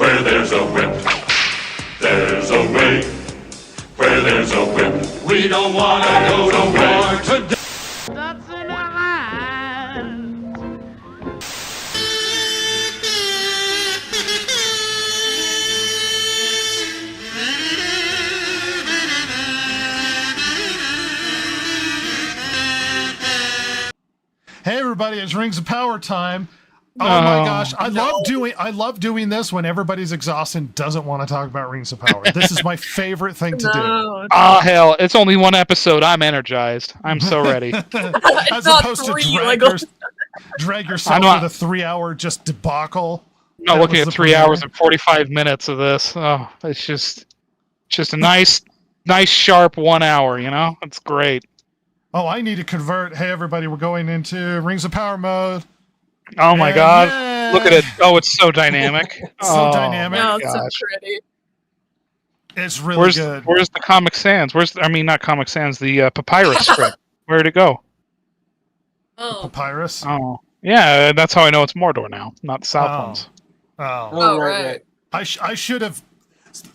Where there's a whip, there's a way. Where there's a whip, we don't want to go to war today. That's in our hands. Hey everybody, it's Rings of Power time. Oh my gosh, I love doing this when everybody's exhausted and doesn't want to talk about Rings of Power. This is my favorite thing to do. Ah, hell, it's only one episode. I'm energized. I'm so ready. As opposed to drag yourself with a 3-hour just debacle. I'm not looking at 3 hours and 45 minutes of this. Oh, it's just a nice sharp 1 hour, you know? It's great. Oh, I need to convert. Hey everybody, we're going into Rings of Power mode. Oh my god. Yay! Look at it. Oh, it's so dynamic. Dynamic. Oh, it's so pretty. It's really good. Where's the Comic Sans? Not Comic Sans, the Papyrus script. Where'd it go? Oh. Papyrus? Oh. Yeah, that's how I know it's Mordor now, not the South ones. Oh, right. I should have.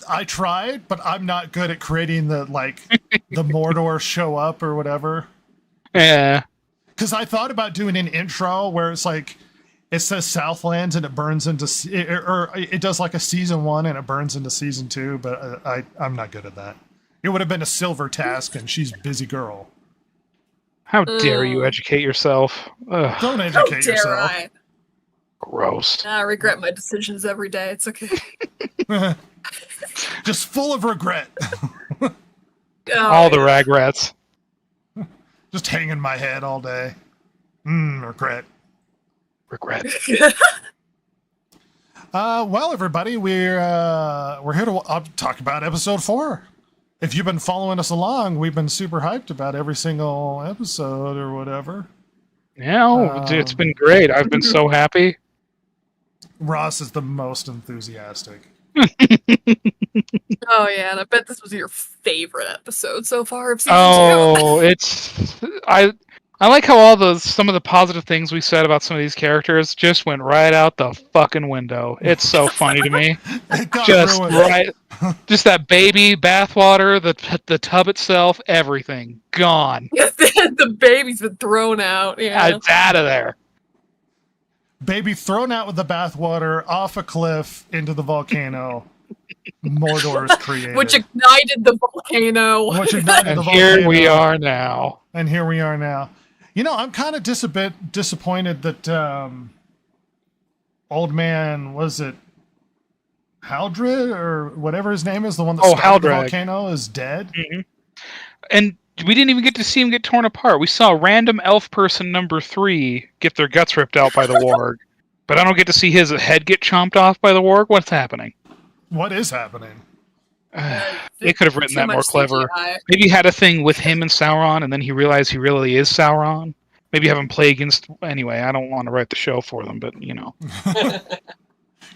I tried, but I'm not good at creating the the Mordor show up or whatever. Yeah. Because I thought about doing an intro where it's like it says Southlands and it burns into or it does like a season 1 and it burns into season 2, but I'm not good at that. It would have been a silver task, and she's a busy girl. How dare you educate yourself? Ugh. Don't educate yourself. I? Gross. I regret my decisions every day. It's okay. Just full of regret. All the ragrats. Just hanging my head all day. Regret. Regret. Well, everybody, we're here to talk about episode 4. If you've been following us along, we've been super hyped about every single episode or whatever. Yeah, it's been great. I've been so happy. Ross is the most enthusiastic. Oh yeah, and I bet this was your favorite episode so far of season 2. Oh, I like how some of the positive things we said about some of these characters just went right out the fucking window. It's so funny to me. It got Just ruined. right, just that baby bathwater, the tub itself, everything gone. The baby's been thrown out. Yeah. It's out of there. Baby thrown out with the bathwater off a cliff into the volcano. Mordor is created. Which ignited the volcano. And here we are now. And here we are now. You know, I'm kind of a bit disappointed that old man, was it Haldred or whatever his name is, the one that started the volcano, is dead. Mm-hmm. And we didn't even get to see him get torn apart. We saw random elf person number 3 get their guts ripped out by the warg. But I don't get to see his head get chomped off by the warg. What's happening? What is happening? They could have written that more clever. CGI. Maybe he had a thing with him and Sauron, and then he realized he really is Sauron. Maybe have him play against... Anyway, I don't want to write the show for them, but, you know.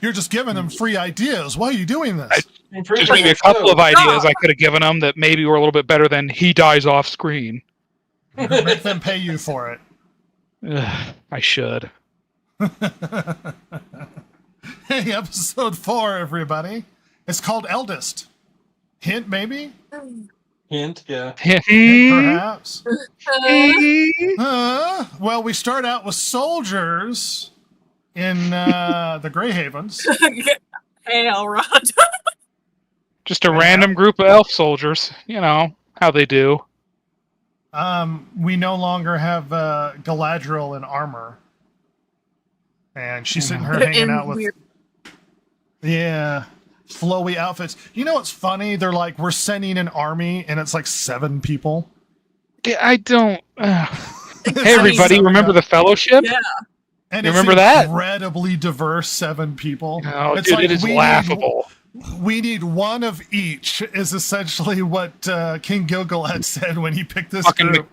You're just giving them free ideas. Why are you doing this? Just maybe a couple of ideas I could have given them that maybe were a little bit better than he dies off screen. Make them pay you for it. I should. Hey, episode 4, everybody. It's called Eldest. Hint, maybe? Hint, yeah. Perhaps. Well, we start out with soldiers in the Grey Havens. Hey, Elrond. Just a random group of elf soldiers. You know, how they do. We no longer have Galadriel in armor. And she's sitting here hanging out with... Yeah, flowy outfits. You know what's funny? They're like, we're sending an army, and it's like 7 people. Yeah, I don't... Hey, everybody, remember the Fellowship? Yeah. And you remember that? Incredibly diverse 7 people. No, it's dude, like it is laughable. We need one of each, is essentially what King Gilgalad said when he picked this fucking group.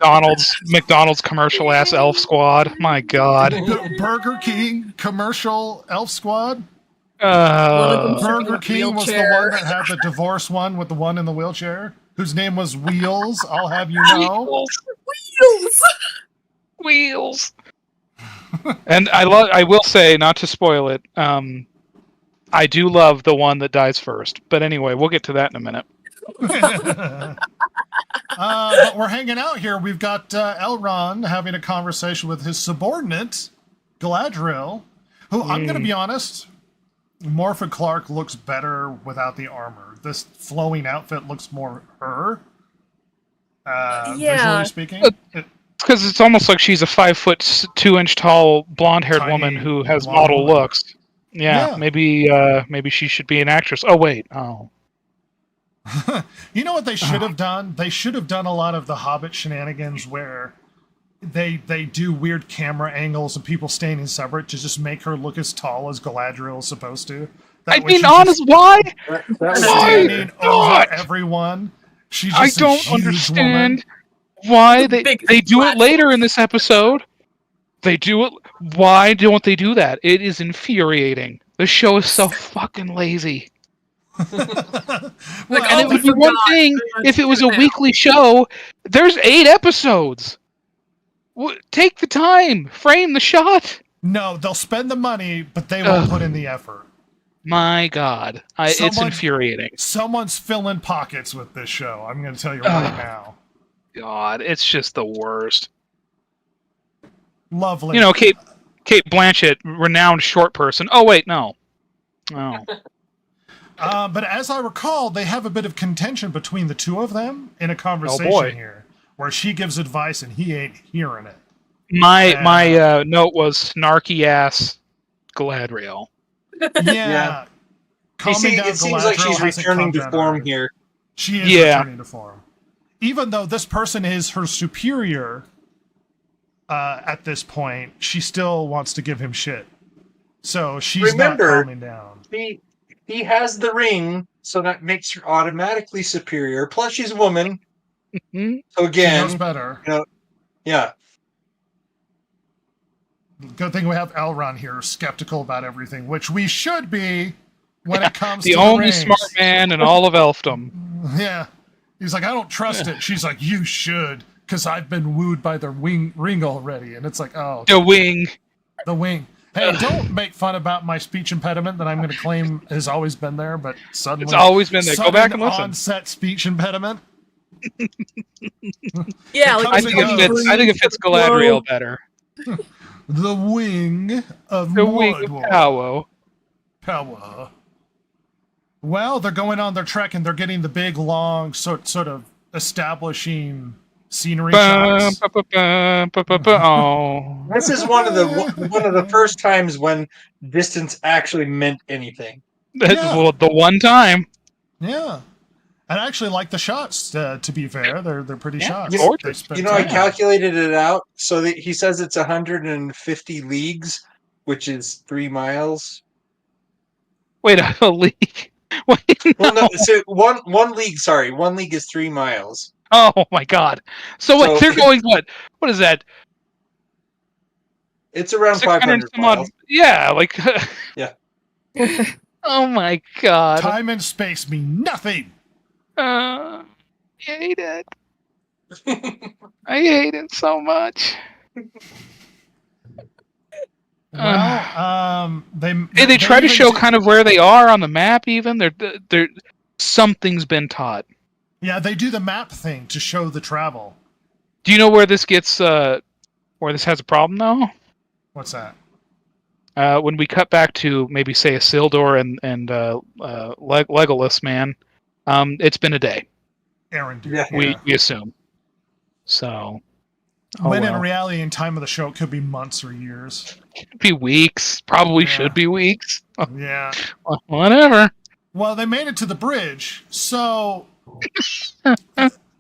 McDonald's commercial-ass elf squad. My God. Burger King commercial elf squad? Burger King was the one that had the divorce one with the one in the wheelchair, whose name was Wheels, I'll have you know. Wheels. And I will say, not to spoil it, I do love the one that dies first. But anyway, we'll get to that in a minute. But we're hanging out here. We've got Elrond having a conversation with his subordinate, Galadriel, who, I'm going to be honest, Morphin Clark looks better without the armor. This flowing outfit looks more her, visually speaking. Because it's almost like she's a 5'2" tall, blonde-haired Tiny woman who has blonde model woman. looks. Yeah, maybe she should be an actress. Oh wait, You know what they should have done? They should have done a lot of the Hobbit shenanigans where they do weird camera angles and people standing separate to just make her look as tall as Galadriel is supposed to. I mean, honest, why? Standing over everyone. She's I just don't a huge understand woman. why they do it later in this episode. They do it. Why don't they do that? It is infuriating. The show is so fucking lazy. Well, And it would be one thing if it was a weekly show. There's 8 episodes. Take the time. Frame the shot. no, they'll spend the money, but they won't put in the effort. My God. It's infuriating. Someone's filling pockets with this show. I'm going to tell you right now. God, it's just the worst. Lovely. You know, Kate Blanchett, renowned short person. Oh, wait, no. Oh. But as I recall, they have a bit of contention between the two of them in a conversation here, where she gives advice and he ain't hearing it. My note was snarky ass Galadriel. Yeah. It seems like she's returning to form here. She is returning to form. Even though this person is her superior at this point, she still wants to give him shit. So she's not calming down. He has the ring, so that makes her automatically superior. Plus, she's a woman. So again, she knows better. Yeah. Good thing we have Elrond here, skeptical about everything, which we should be when it comes to the the only rings. smart man in all of elfdom. Yeah. He's like, I don't trust it. She's like, you should, because I've been wooed by the ring already. And it's like, oh. The wing. The wing. Hey, don't make fun about my speech impediment that I'm going to claim has always been there, but suddenly... It's always been there. Go back and listen. On-set speech impediment. Yeah, I think it fits Galadriel better. The wing of The wing of Mordor. Power. Well, they're going on their trek and they're getting the big, long, sort of establishing scenery shots. Oh. This is one of the first times when distance actually meant anything. Well, the one time. Yeah. And I actually like the shots, to be fair. They're pretty shots. Gorgeous. I calculated it out. So he says it's 150 leagues, which is 3 miles. Wait, a league? Wait, no. Well, no, so one league. Sorry, 1 league is 3 miles. Oh my God! So they're going what? What is that? It's around 500 miles. Yeah, like. Yeah. Oh my God! Time and space mean nothing. I hate it. I hate it so much. Well, they try to show kind of where they are on the map. Even they're something's been taught. Yeah, they do the map thing to show the travel. Do you know where this gets? Where this has a problem though? What's that? When we cut back to maybe say Isildur and Legolas, man, it's been a day. Arendelle. We assume. So. When in reality, in time of the show, it could be months or years. Could be weeks. Probably should be weeks. Yeah. Whatever. Well, they made it to the bridge, so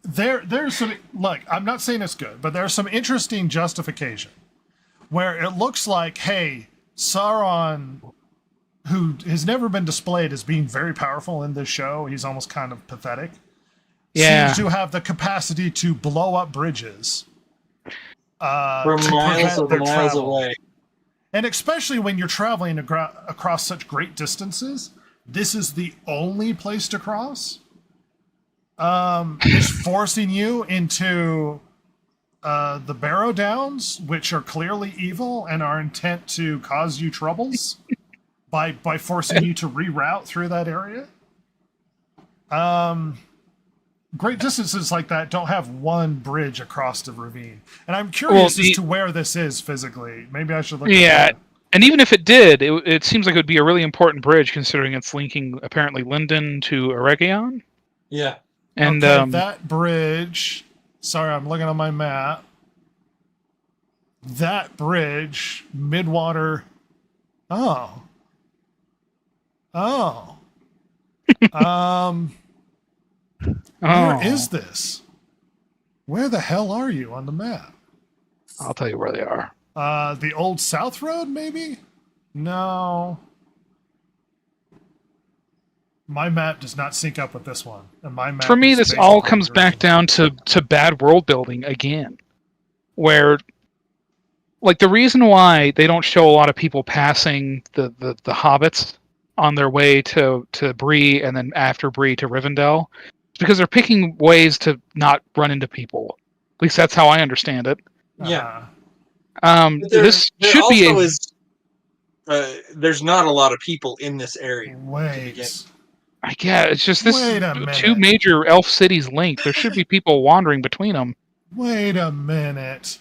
there's some. Look, I'm not saying it's good, but there's some interesting justification where it looks like, hey, Sauron, who has never been displayed as being very powerful in this show, he's almost kind of pathetic. Yeah. Seems to have the capacity to blow up bridges. From miles away. And especially when you're traveling across such great distances, this is the only place to cross. Is forcing you into the Barrow Downs, which are clearly evil and are intent to cause you troubles. by forcing you to reroute through that area. Great distances like that don't have one bridge across the ravine, and I'm curious as to where this is physically. Maybe I should look. Yeah, and even if it did, it seems like it would be a really important bridge, considering it's linking apparently Linden to Eregion. Yeah. And that bridge. Sorry, I'm looking on my map. That bridge, Midwater. Oh. Where is this? Where the hell are you on the map? I'll tell you where they are. The old South Road, maybe? No. My map does not sync up with this one. And my map For me, this all comes back down to bad world building again. Where, like, the reason why they don't show a lot of people passing the hobbits on their way to Bree and then after Bree to Rivendell is because they're picking ways to not run into people. At least that's how I understand it. Yeah. This should be there's not a lot of people in this area. Wait. I guess it's just this two major elf cities linked. There should be people wandering between them. Wait a minute.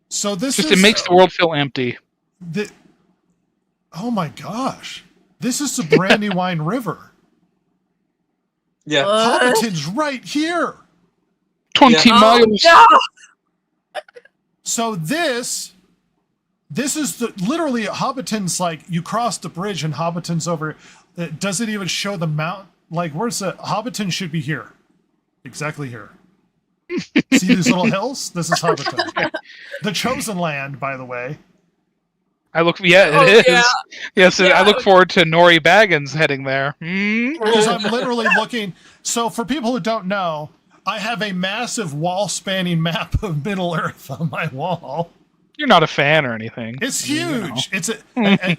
So this it makes the world feel empty. Oh my gosh. This is the Brandywine River. Yeah. Hobbiton's right here. 20 miles. No! So this is literally Hobbiton's, like, you cross the bridge and Hobbiton's over. It doesn't even show the mount. Like, where's the Hobbiton should be here. Exactly here. See these little hills? This is Hobbiton. The chosen land, by the way. It is. Yeah. Yes, yeah. I look forward to Nori Baggins heading there. Because I'm literally looking. So for people who don't know, I have a massive wall-spanning map of Middle Earth on my wall. You're not a fan or anything. It's huge.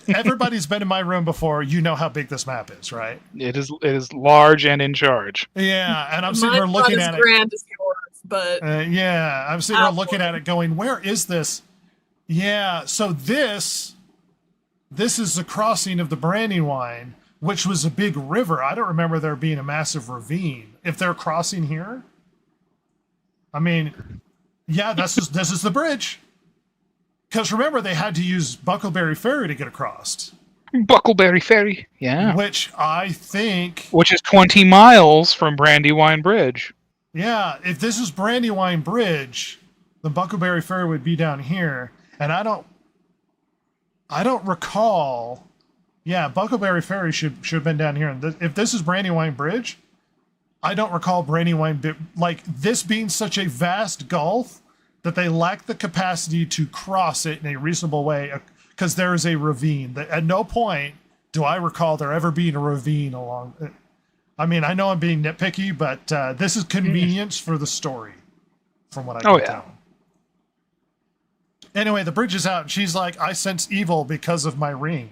Everybody's been in my room before. You know how big this map is, right? It is large and in charge. Yeah, and I'm sitting here looking at it. Grand as yours, but I'm sitting here looking at it, going, "Where is this?" Yeah, so this is the crossing of the Brandywine, which was a big river. I don't remember there being a massive ravine. If they're crossing here, I mean, yeah, this is the bridge. Because remember, they had to use Buckleberry Ferry to get across. Buckleberry Ferry, yeah. Which is 20 miles from Brandywine Bridge. Yeah, if this is Brandywine Bridge, the Buckleberry Ferry would be down here. And I don't recall. Yeah, Buckleberry Ferry should have been down here. And if this is Brandywine Bridge, I don't recall Brandywine, like this being such a vast gulf that they lack the capacity to cross it in a reasonable way, because there is a ravine. At no point do I recall there ever being a ravine along. I mean, I know I'm being nitpicky, but this is convenience for the story, from what I can tell. Anyway, the bridge is out, and she's like, "I sense evil because of my ring,"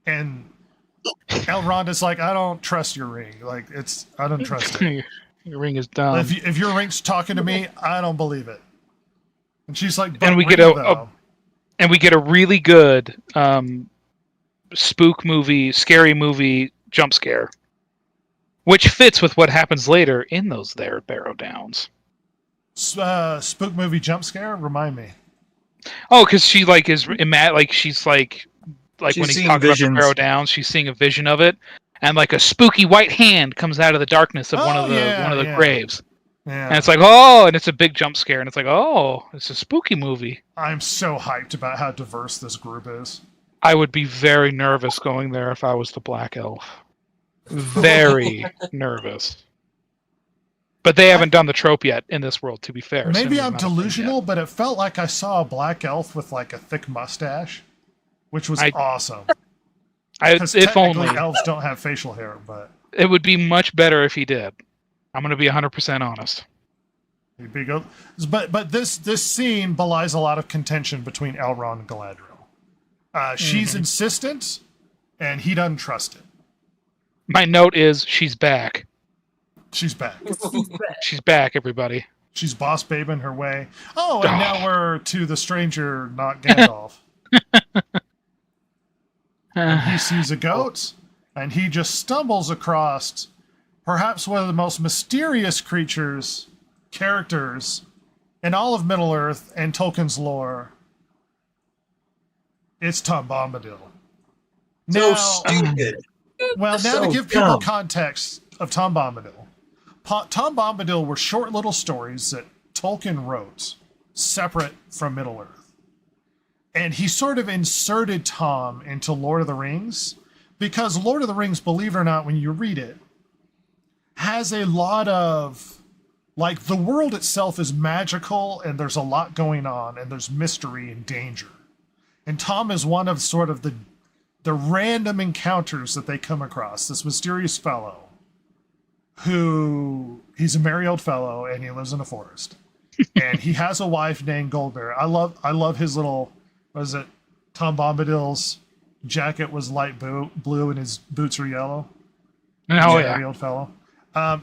and Elrond is like, "I don't trust your ring. Like, I don't trust it. Your ring is dumb. If your ring's talking to me, I don't believe it." And she's like, and we get a really good spook movie, scary movie jump scare, which fits with what happens later in those Barrow Downs. Spook movie jump scare? Remind me. Oh, because she she's when he's talking about the Barrow Downs, she's seeing a vision of it, and like a spooky white hand comes out of the darkness of one of the graves. Yeah. And it's like, and it's a big jump scare, and it's like, it's a spooky movie. I'm so hyped about how diverse this group is. I would be very nervous going there if I was the Black Elf. Very nervous. But they haven't done the trope yet in this world, to be fair. Maybe I'm delusional, but it felt like I saw a Black Elf with like a thick mustache, which was awesome. If only elves don't have facial hair, but it would be much better if he did. I'm going to be 100% honest. But this scene belies a lot of contention between Elrond and Galadriel. She's insistent, and he doesn't trust it. My note is, she's back. She's back. She's back, everybody. She's boss babing her way. Oh, and now we're to the stranger, not Gandalf. and he sees a goat, and he just stumbles across perhaps one of the most mysterious characters in all of Middle-earth and Tolkien's lore. It's Tom Bombadil. So stupid. Well, now So to give people dumb. context of Tom Bombadil. Tom Bombadil were short little stories that Tolkien wrote separate from Middle-earth. And he sort of inserted Tom into Lord of the Rings because Lord of the Rings, believe it or not, when you read it, has a lot of, like, the world itself is magical and there's a lot going on and there's mystery and danger. And Tom is one of sort of the random encounters that they come across. This mysterious fellow who, he's a merry old fellow and he lives in a forest. And he has a wife named Goldberry. I love his little, what is it? Tom Bombadil's jacket was light blue and his boots were yellow. Oh, He's a yeah. merry old fellow.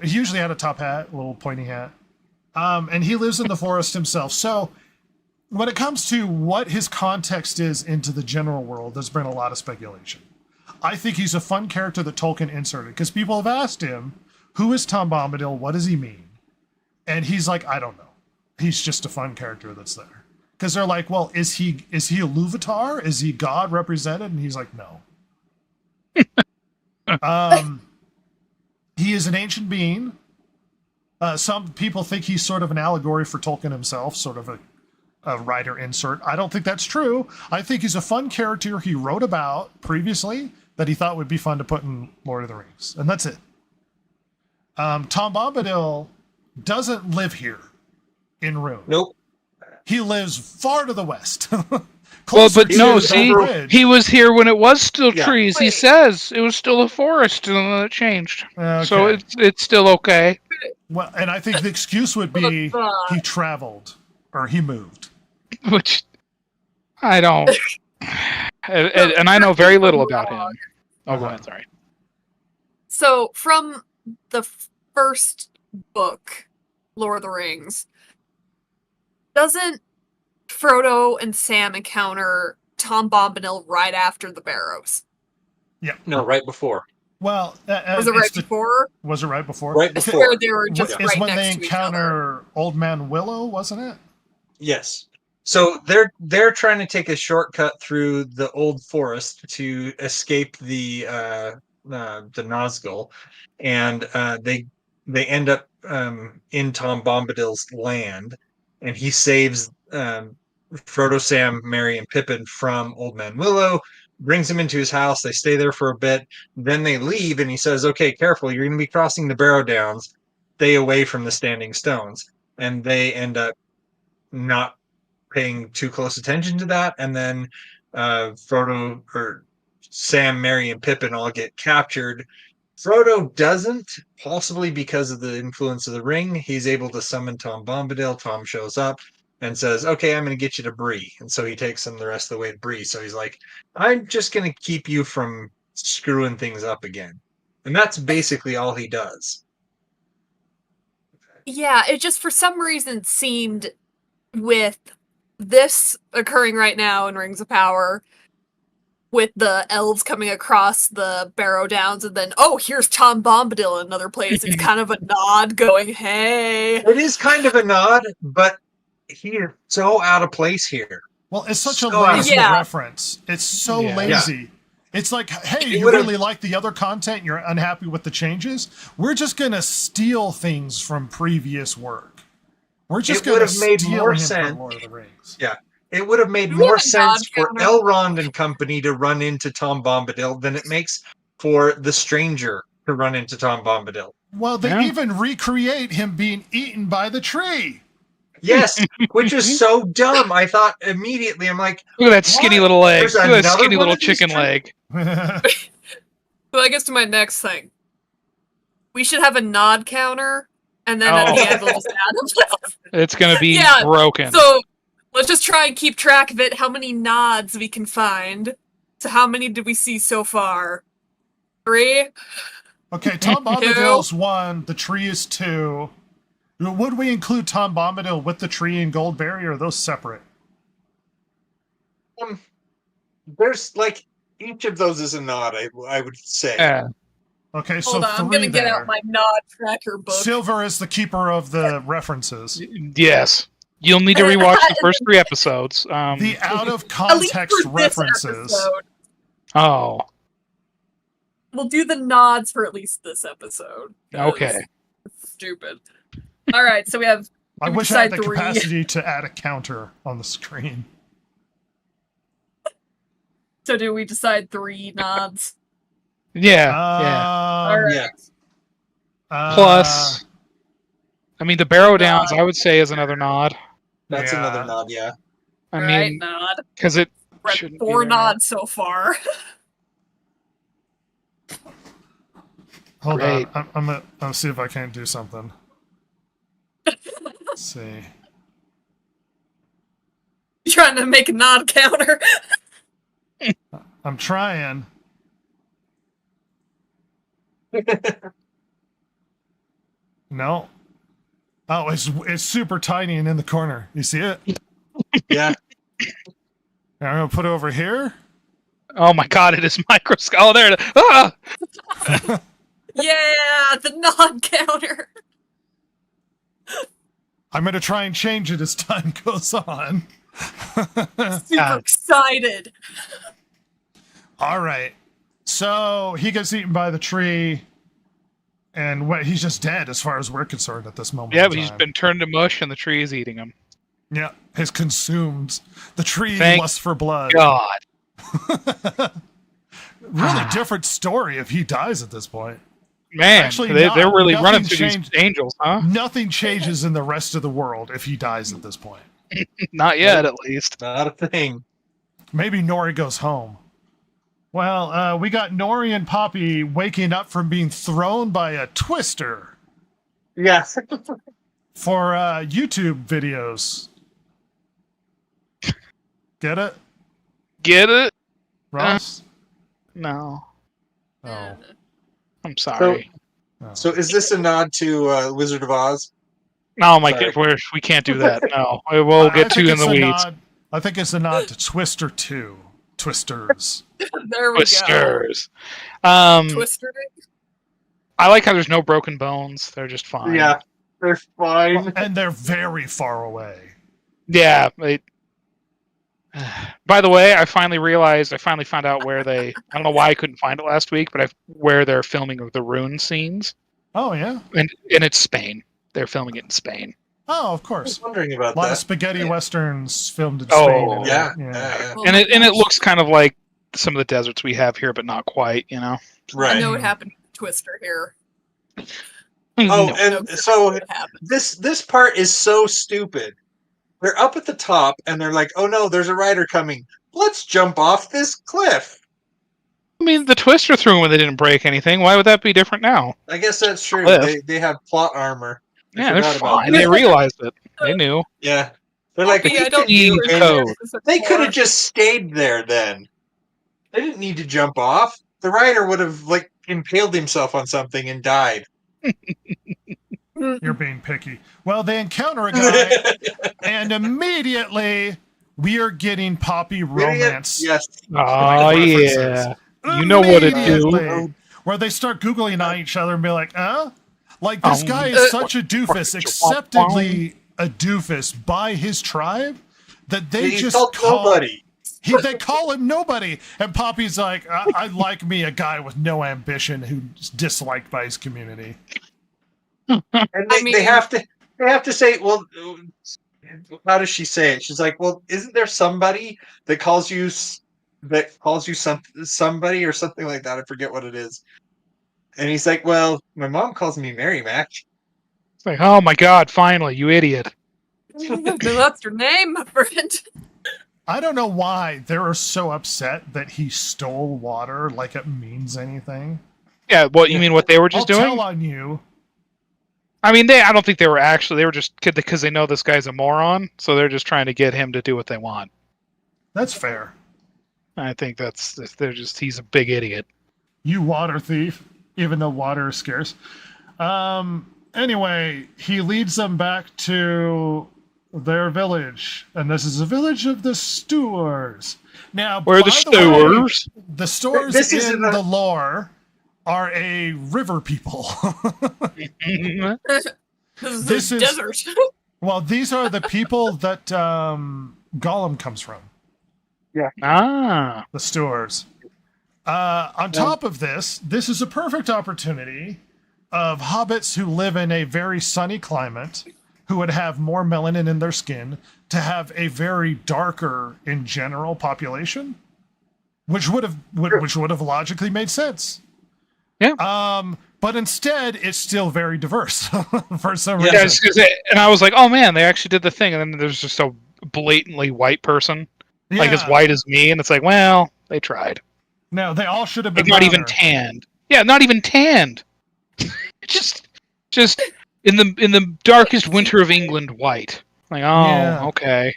He usually had a top hat, a little pointy hat. And he lives in the forest himself. So when it comes to what his context is into the general world, there's been a lot of speculation. I think he's a fun character that Tolkien inserted because people have asked him, who is Tom Bombadil? What does he mean? And he's like, I don't know. He's just a fun character that's there. Because they're like, well, is he a Luvatar? Is he God represented? And he's like, no. He is an ancient being. Some people think he's sort of an allegory for Tolkien himself, sort of a writer insert. I don't think that's true. I think he's a fun character he wrote about previously that he thought would be fun to put in Lord of the Rings. And that's it. Tom Bombadil doesn't live here in Rune. Nope. He lives far to the west. Well, but Closer no, to see, the bridge. he was here when it was still Yeah. trees. He says it was still a forest, and then it changed. So Okay. it's still okay. Well, and I think the excuse would be he traveled or he moved. Which I don't. and I know very little about him. Oh, go ahead. Sorry. So from the first book, Lord of the Rings, doesn't Frodo and Sam encounter Tom Bombadil right after the Barrows? No, right before. Well, Was it right before? Was it right before? Right It's before. where they were just It's right when next they to each other. encounter Old Man Willow, wasn't it? Yes. So they're trying to take a shortcut through the old forest to escape the Nazgul, and they end up in Tom Bombadil's land, and he saves Frodo, Sam, Merry, and Pippin from Old Man Willow, brings them into his house. They stay there for a bit, then they leave, and he says, "Okay, careful, you're going to be crossing the Barrow Downs. Stay away from the Standing Stones." And they end up not paying too close attention to that, and then Frodo or Sam, Merry, and Pippin all get captured. Frodo doesn't, possibly because of the influence of the ring. He's able to summon Tom Bombadil. Tom shows up and says, "Okay, I'm going to get you to Bree," and so he takes him the rest of the way to Bree. So he's like, "I'm just going to keep you from screwing things up again," and that's basically all he does. Yeah, it just for some reason seemed with this occurring right now in Rings of Power, with the elves coming across the Barrow Downs, and then, oh, here's Tom Bombadil in another place. It's kind of a nod going, hey. It is kind of a nod, but he is so out of place here. Well, it's such So a lazy Yeah. reference. It's so Yeah. lazy. It's like, hey, It you would've- really like the other content, you're unhappy with the changes? We're just going to steal things from previous work. We're just It going to would've made steal more him sense. from Lord of the Rings. Yeah. It would have made Do we more have a sense for non-counter? Elrond and company to run into Tom Bombadil than it makes for the stranger to run into Tom Bombadil. Well, they Yeah. even recreate him being eaten by the tree. Yes, which is so dumb. I thought immediately, I'm like, Look at that skinny What? little leg. There's Look at that another skinny one little of these chicken trees? leg. So I guess to my next thing. We should have a nod counter, and then at Oh. the end we'll just add them. It's gonna be Yeah, broken. So let's just try and keep track of it, how many nods we can find. So how many did we see so far? 3? Okay, Tom Bombadil's 1, the tree is 2. Would we include Tom Bombadil with the tree and Goldberry, or are those separate? there's like each of those is a nod. I would say. Yeah. Okay, so Hold on, I'm three gonna get there. out my nod tracker book. Silver is the keeper of the references. Yes. You'll need to rewatch the first 3 episodes. The out of At least context for this references. episode. Oh, We'll do the nods for at least this episode. 'cause okay. it's stupid. All right, so we have. I we wish I had decide the 3? capacity to add a counter on the screen. So do we decide 3 nods? Yeah, All right. Yeah. Plus, I mean, the Barrow Nod. Downs, I would say, is another nod. That's Yeah. another nod. Yeah. I All right, mean, nod. because it We're at shouldn't be 4 there. nods so far. Hold Great. on, I'm gonna see if I can't do something. Let's see. Trying to make a nod counter. I'm trying. No. Oh, it's super tiny and in the corner. You see it? Yeah. Now I'm gonna put it over here. Oh my god, it is microscope. Oh, there it is. Ah! Yeah, the nod counter. I'm gonna try and change it as time goes on. Super excited. All right. So he gets eaten by the tree, and he's just dead as far as we're concerned at this moment. Yeah, in but he's time. been turned to mush and the tree is eating him. Yeah, he's consumed. The tree Thank lusts for blood. God. Really different story if he dies at this point. Man, Actually, they're not. really Nothing running through changed. these angels, huh? Nothing changes in the rest of the world if he dies at this point. Not yet, at least. Not a thing. Maybe Nori goes home. Well, we got Nori and Poppy waking up from being thrown by a twister Yeah. for YouTube videos. Get it, Get it? Ross? No. Oh. I'm sorry. So is this a nod to Wizard of Oz? No, my Sorry. God, we can't do that. No, we'll I get think too in it's the a weeds. I think it's a nod to Twister 2. Twisters. There we Twisters. go. Twister. I like how there's no broken bones. They're just fine. Yeah. They're fine. And they're very far away. Yeah. By the way, I finally found out where I don't know why I couldn't find it last week, but where they're filming the rune scenes. Oh, yeah? And it's Spain. They're filming it in Spain. Oh, of I was course. wondering about A lot that. of spaghetti westerns filmed in Oh, Spain. and- Yeah. Oh And my it gosh. looks kind of like some of the deserts we have here, but not quite, you know? Right. I know what happened to Twister here. Oh, No. and No, so what happened. this part is so stupid. They're up at the top and they're like, "Oh no, there's a rider coming. Let's jump off this cliff." I mean, the Twister threw them when they didn't break anything. Why would that be different now? I guess that's true. Cliff. They have plot armor. I Yeah, they're forgot about fine. that. They realized it. They knew. Yeah. They're like, Poppy, "We I don't could need use the it." code. They could have just stayed there then. They didn't need to jump off. The rider would have like impaled himself on something and died. You're being picky. Well, they encounter a guy, and immediately we are getting Poppy romance. Yes. Oh, references. yeah. You know what to do. Immediately. Where they start googling on each other and be like, Like, this guy is such a doofus, acceptedly a doofus by his tribe, that they He's just called nobody. They call him nobody. And Poppy's like, I like me a guy with no ambition who's disliked by his community. And they have to say, well, how does she say it? She's like, well, isn't there somebody that calls you somebody or something like that? I forget what it is. And he's like, well, my mom calls me Mary Mac. It's like, oh my God, finally, you idiot. That's your name, my friend. I don't know why they're so upset that he stole water like it means anything. Yeah, what you mean what they were just I'll doing? tell on you. I mean, I don't think they were just because they know this guy's a moron, so they're just trying to get him to do what they want. That's fair. I think he's a big idiot. You water thief, even though water is scarce. Anyway, he leads them back to their village, and this is a village of the Stewars. Now, Where are the by the way, Stewars? the Stewars This is in a- the lore are a river people. This This is is- desert. Well, these are the people that Gollum comes from, Ah. the Stewars. On top of this is a perfect opportunity of hobbits who live in a very sunny climate, who would have more melanin in their skin, to have a very darker in general population, which would have logically made sense. Yeah. But instead, it's still very diverse for some Yeah, reason. and I was like, oh man, they actually did the thing. And then there's just a blatantly white person, like as Yeah. white as me, and it's like, well, they tried. No, they all should have been Like, not even browner. tanned. Yeah, not even tanned. just in the darkest winter of England, white. Like, oh, Yeah. okay.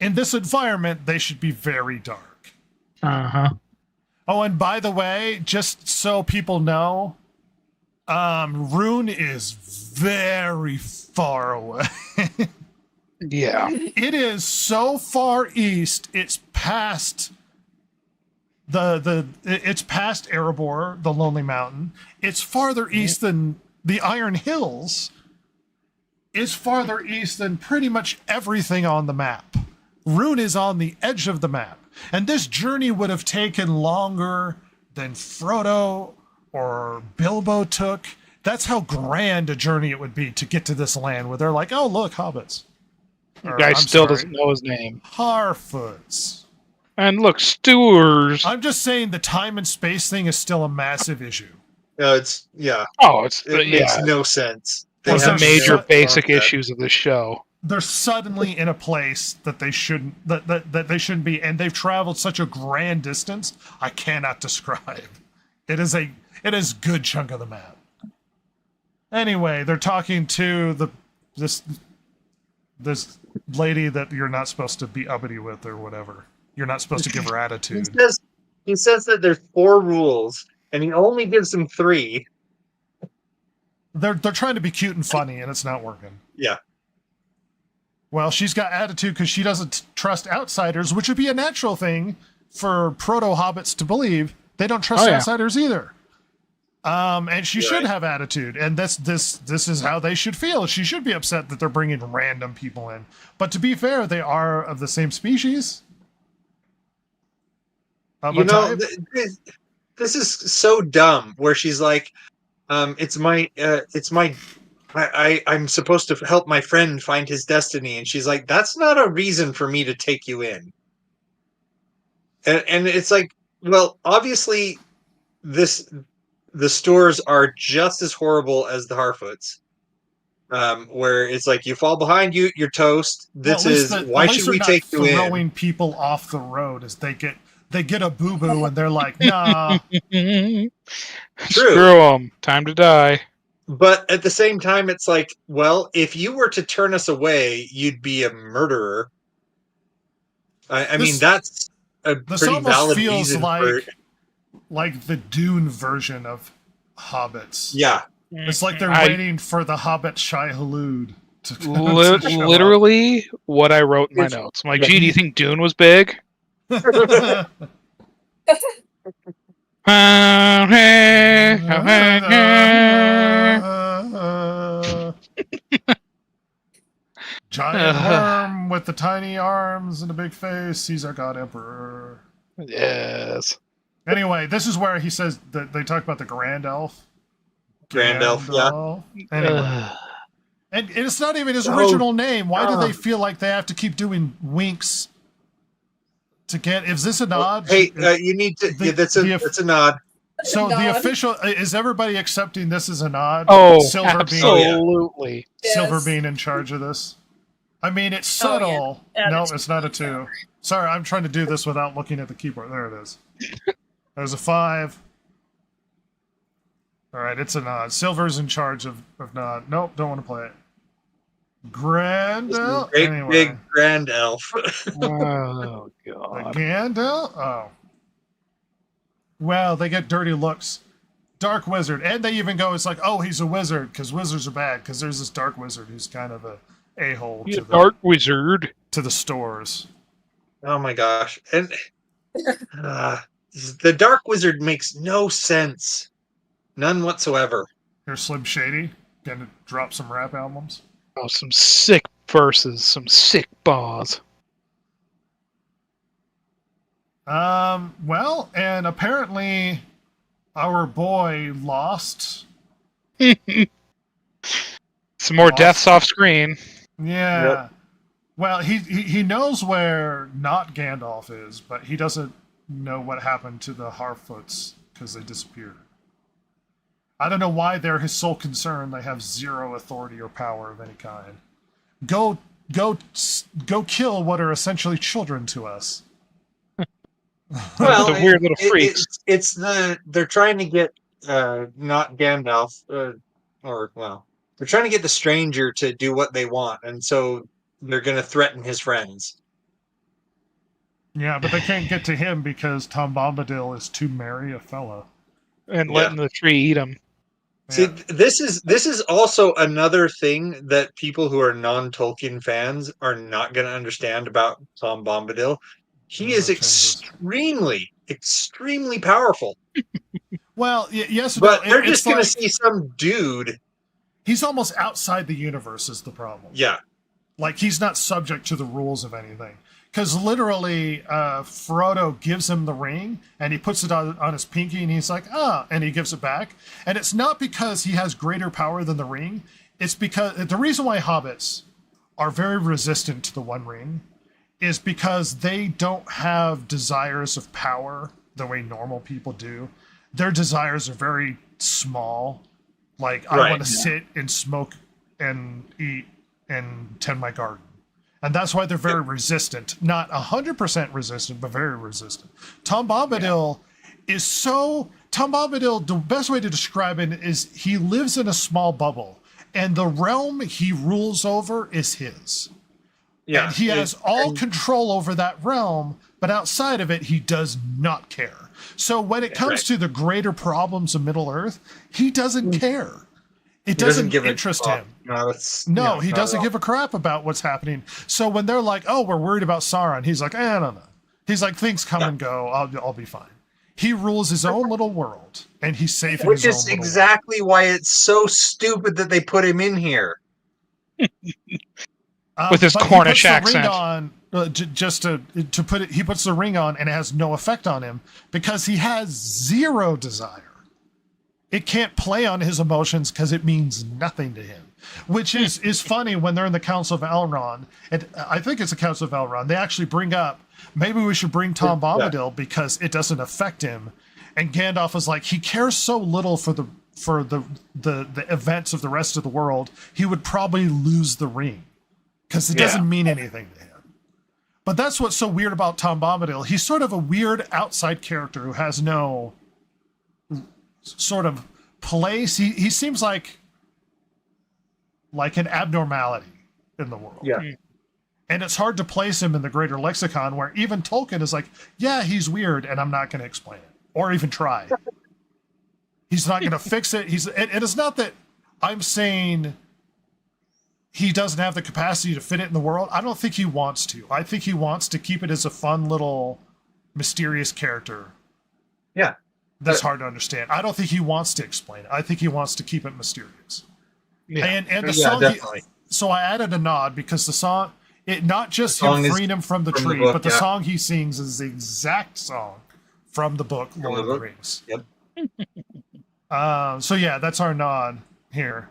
In this environment, they should be very dark. Uh-huh. Oh, and by the way, just so people know, Rune is very far away. Yeah. It is so far east. It's past it's past Erebor, the Lonely Mountain. It's farther east than the Iron Hills. It's farther east than pretty much everything on the map. Rune is on the edge of the map. And this journey would have taken longer than Frodo or Bilbo took. That's how grand a journey it would be to get to this land where they're like, oh, look, hobbits. The Or, guy I'm still sorry, doesn't know his name. Harfoots. And look, Stewars. I'm just saying the time and space thing is still a massive issue. It's Oh, it's it makes yeah. no sense. Well, One of the they're major so- basic about that. issues of this show. They're suddenly in a place that they shouldn't that they shouldn't be, and they've traveled such a grand distance I cannot describe. It is a good chunk of the map. Anyway, they're talking to this lady that you're not supposed to be uppity with or whatever. You're not supposed to give her attitude. He says that there's 4 rules, and he only gives them 3. They're trying to be cute and funny, and it's not working. Yeah. Well, she's got attitude because she doesn't trust outsiders, which would be a natural thing for proto-hobbits to believe. They don't trust Oh, yeah. outsiders either. And she should Right. have attitude, and this is how they should feel. She should be upset that they're bringing random people in. But to be fair, they are of the same species. Of You a know, type. this is so dumb. Where she's like, I'm supposed to help my friend find his destiny, and she's like, that's not a reason for me to take you in. And it's like, well, obviously, the stores are just as horrible as the Harfoots. Where it's like, you fall behind, you're toast. Well, This at least is the- why at least should they're we not take you in? throwing people off the road as they get a boo boo and they're like, nah. Screw them. Time to die. But at the same time, it's like, well, if you were to turn us away, you'd be a murderer. I mean, that's a This pretty almost valid feels reason for. like the Dune version of Hobbits. Yeah, It's like they're I- waiting for the Hobbit Shai Hulud to show up. Literally what I wrote in my It's- notes. I'm like, gee, do you think Dune was big? Giant worm with the tiny arms and a big face. He's our god emperor. Yes. Anyway, this is where he says that they talk about the Grand Elf. Grand Elf, yeah. Anyway. And it's not even his Oh. original name. Why do Oh. they feel like they have to keep doing winks to get? Is this a nod? Hey, you need to. The- Yeah, that's the- a nod. So the Nod. official is everybody accepting this as a nod? Oh, Silver absolutely. Silver Yes. being in charge of this. I mean, it's Oh, yeah. subtle. Yeah, No, that's- it's not a 2. Sorry, I'm trying to do this without looking at the keyboard. There it is. There's a 5. All right, it's a nod. Silver's in charge of nod. Nope, don't want to play it. Grand This is Elf. great Anyway, big grand elf. Oh, the God. Gandalf. Oh, well, they get dirty looks. Dark wizard, and they even go, it's like, oh, he's a wizard because wizards are bad. Because there's this dark wizard who's kind of a a-hole You to dark wizard. the stores. Oh my gosh. And the Dark Wizard makes no sense. None whatsoever. Here's Slim Shady gonna drop some rap albums. Oh, some sick verses, some sick bars. Well, and apparently our boy lost. Some more Lost. deaths off screen. Yeah. Yep. Well, he knows where not Gandalf is, but he doesn't know what happened to the Harfoots because they disappeared. I don't know why they're his sole concern. They have zero authority or power of any kind. Go kill what are essentially children to us. Well, The weird little freaks. They're trying to get not Gandalf they're trying to get the stranger to do what they want, and so they're going to threaten his friends. Yeah, but they can't get to him because Tom Bombadil is too merry a fella. And letting the tree eat him. See, Yeah. this is also another thing that people who are non-Tolkien fans are not going to understand about Tom Bombadil. He is extremely, extremely powerful. Well, yes, but no, they're just going to like, see some dude. He's almost outside the universe is the problem. Yeah. Like, he's not subject to the rules of anything. Because literally, Frodo gives him the ring, and he puts it on his pinky, and he's like, and he gives it back. And it's not because he has greater power than the ring. It's because the reason why hobbits are very resistant to the One Ring is because they don't have desires of power the way normal people do. Their desires are very small. Like, I want to sit and smoke and eat and tend my garden. And that's why they're very resistant. Not 100% resistant, but very resistant. Tom Bombadil the best way to describe it is he lives in a small bubble. And the realm he rules over is his. Yeah, and he has all control over that realm, but outside of it, he does not care. So when it comes to the greater problems of Middle-earth, he doesn't care. It doesn't interest him. No, he doesn't give a crap about what's happening. So when they're like, "Oh, we're worried about Sauron," he's like, "I don't know." He's like, "Things come and go. I'll be fine." He rules his own little world, and he's safe in his own Which is exactly why it's so stupid that they put him in here. With his Cornish accent. To put it, he puts the ring on, and it has no effect on him because he has zero desire. It can't play on his emotions because it means nothing to him, which is funny when they're in the Council of Elrond. And I think it's the Council of Elrond. They actually bring up, maybe we should bring Tom Bombadil because it doesn't affect him. And Gandalf is like, he cares so little for the events of the rest of the world, he would probably lose the ring because it doesn't mean anything to him. But that's what's so weird about Tom Bombadil. He's sort of a weird outside character who has no sort of place. He seems like an abnormality in the world. Yeah. And it's hard to place him in the greater lexicon where even Tolkien is like, yeah, he's weird and I'm not going to explain it or even try. He's not going to fix it. And it's not that I'm saying he doesn't have the capacity to fit it in the world. I don't think he wants to. I think he wants to keep it as a fun little mysterious character. Yeah. That's hard to understand. I don't think he wants to explain it. I think he wants to keep it mysterious. Yeah. And the song, so I added a nod because the song, it not just him freeing him from the tree, but the song he sings is the exact song from the book Lord of the Rings. Yep. So yeah, that's our nod here.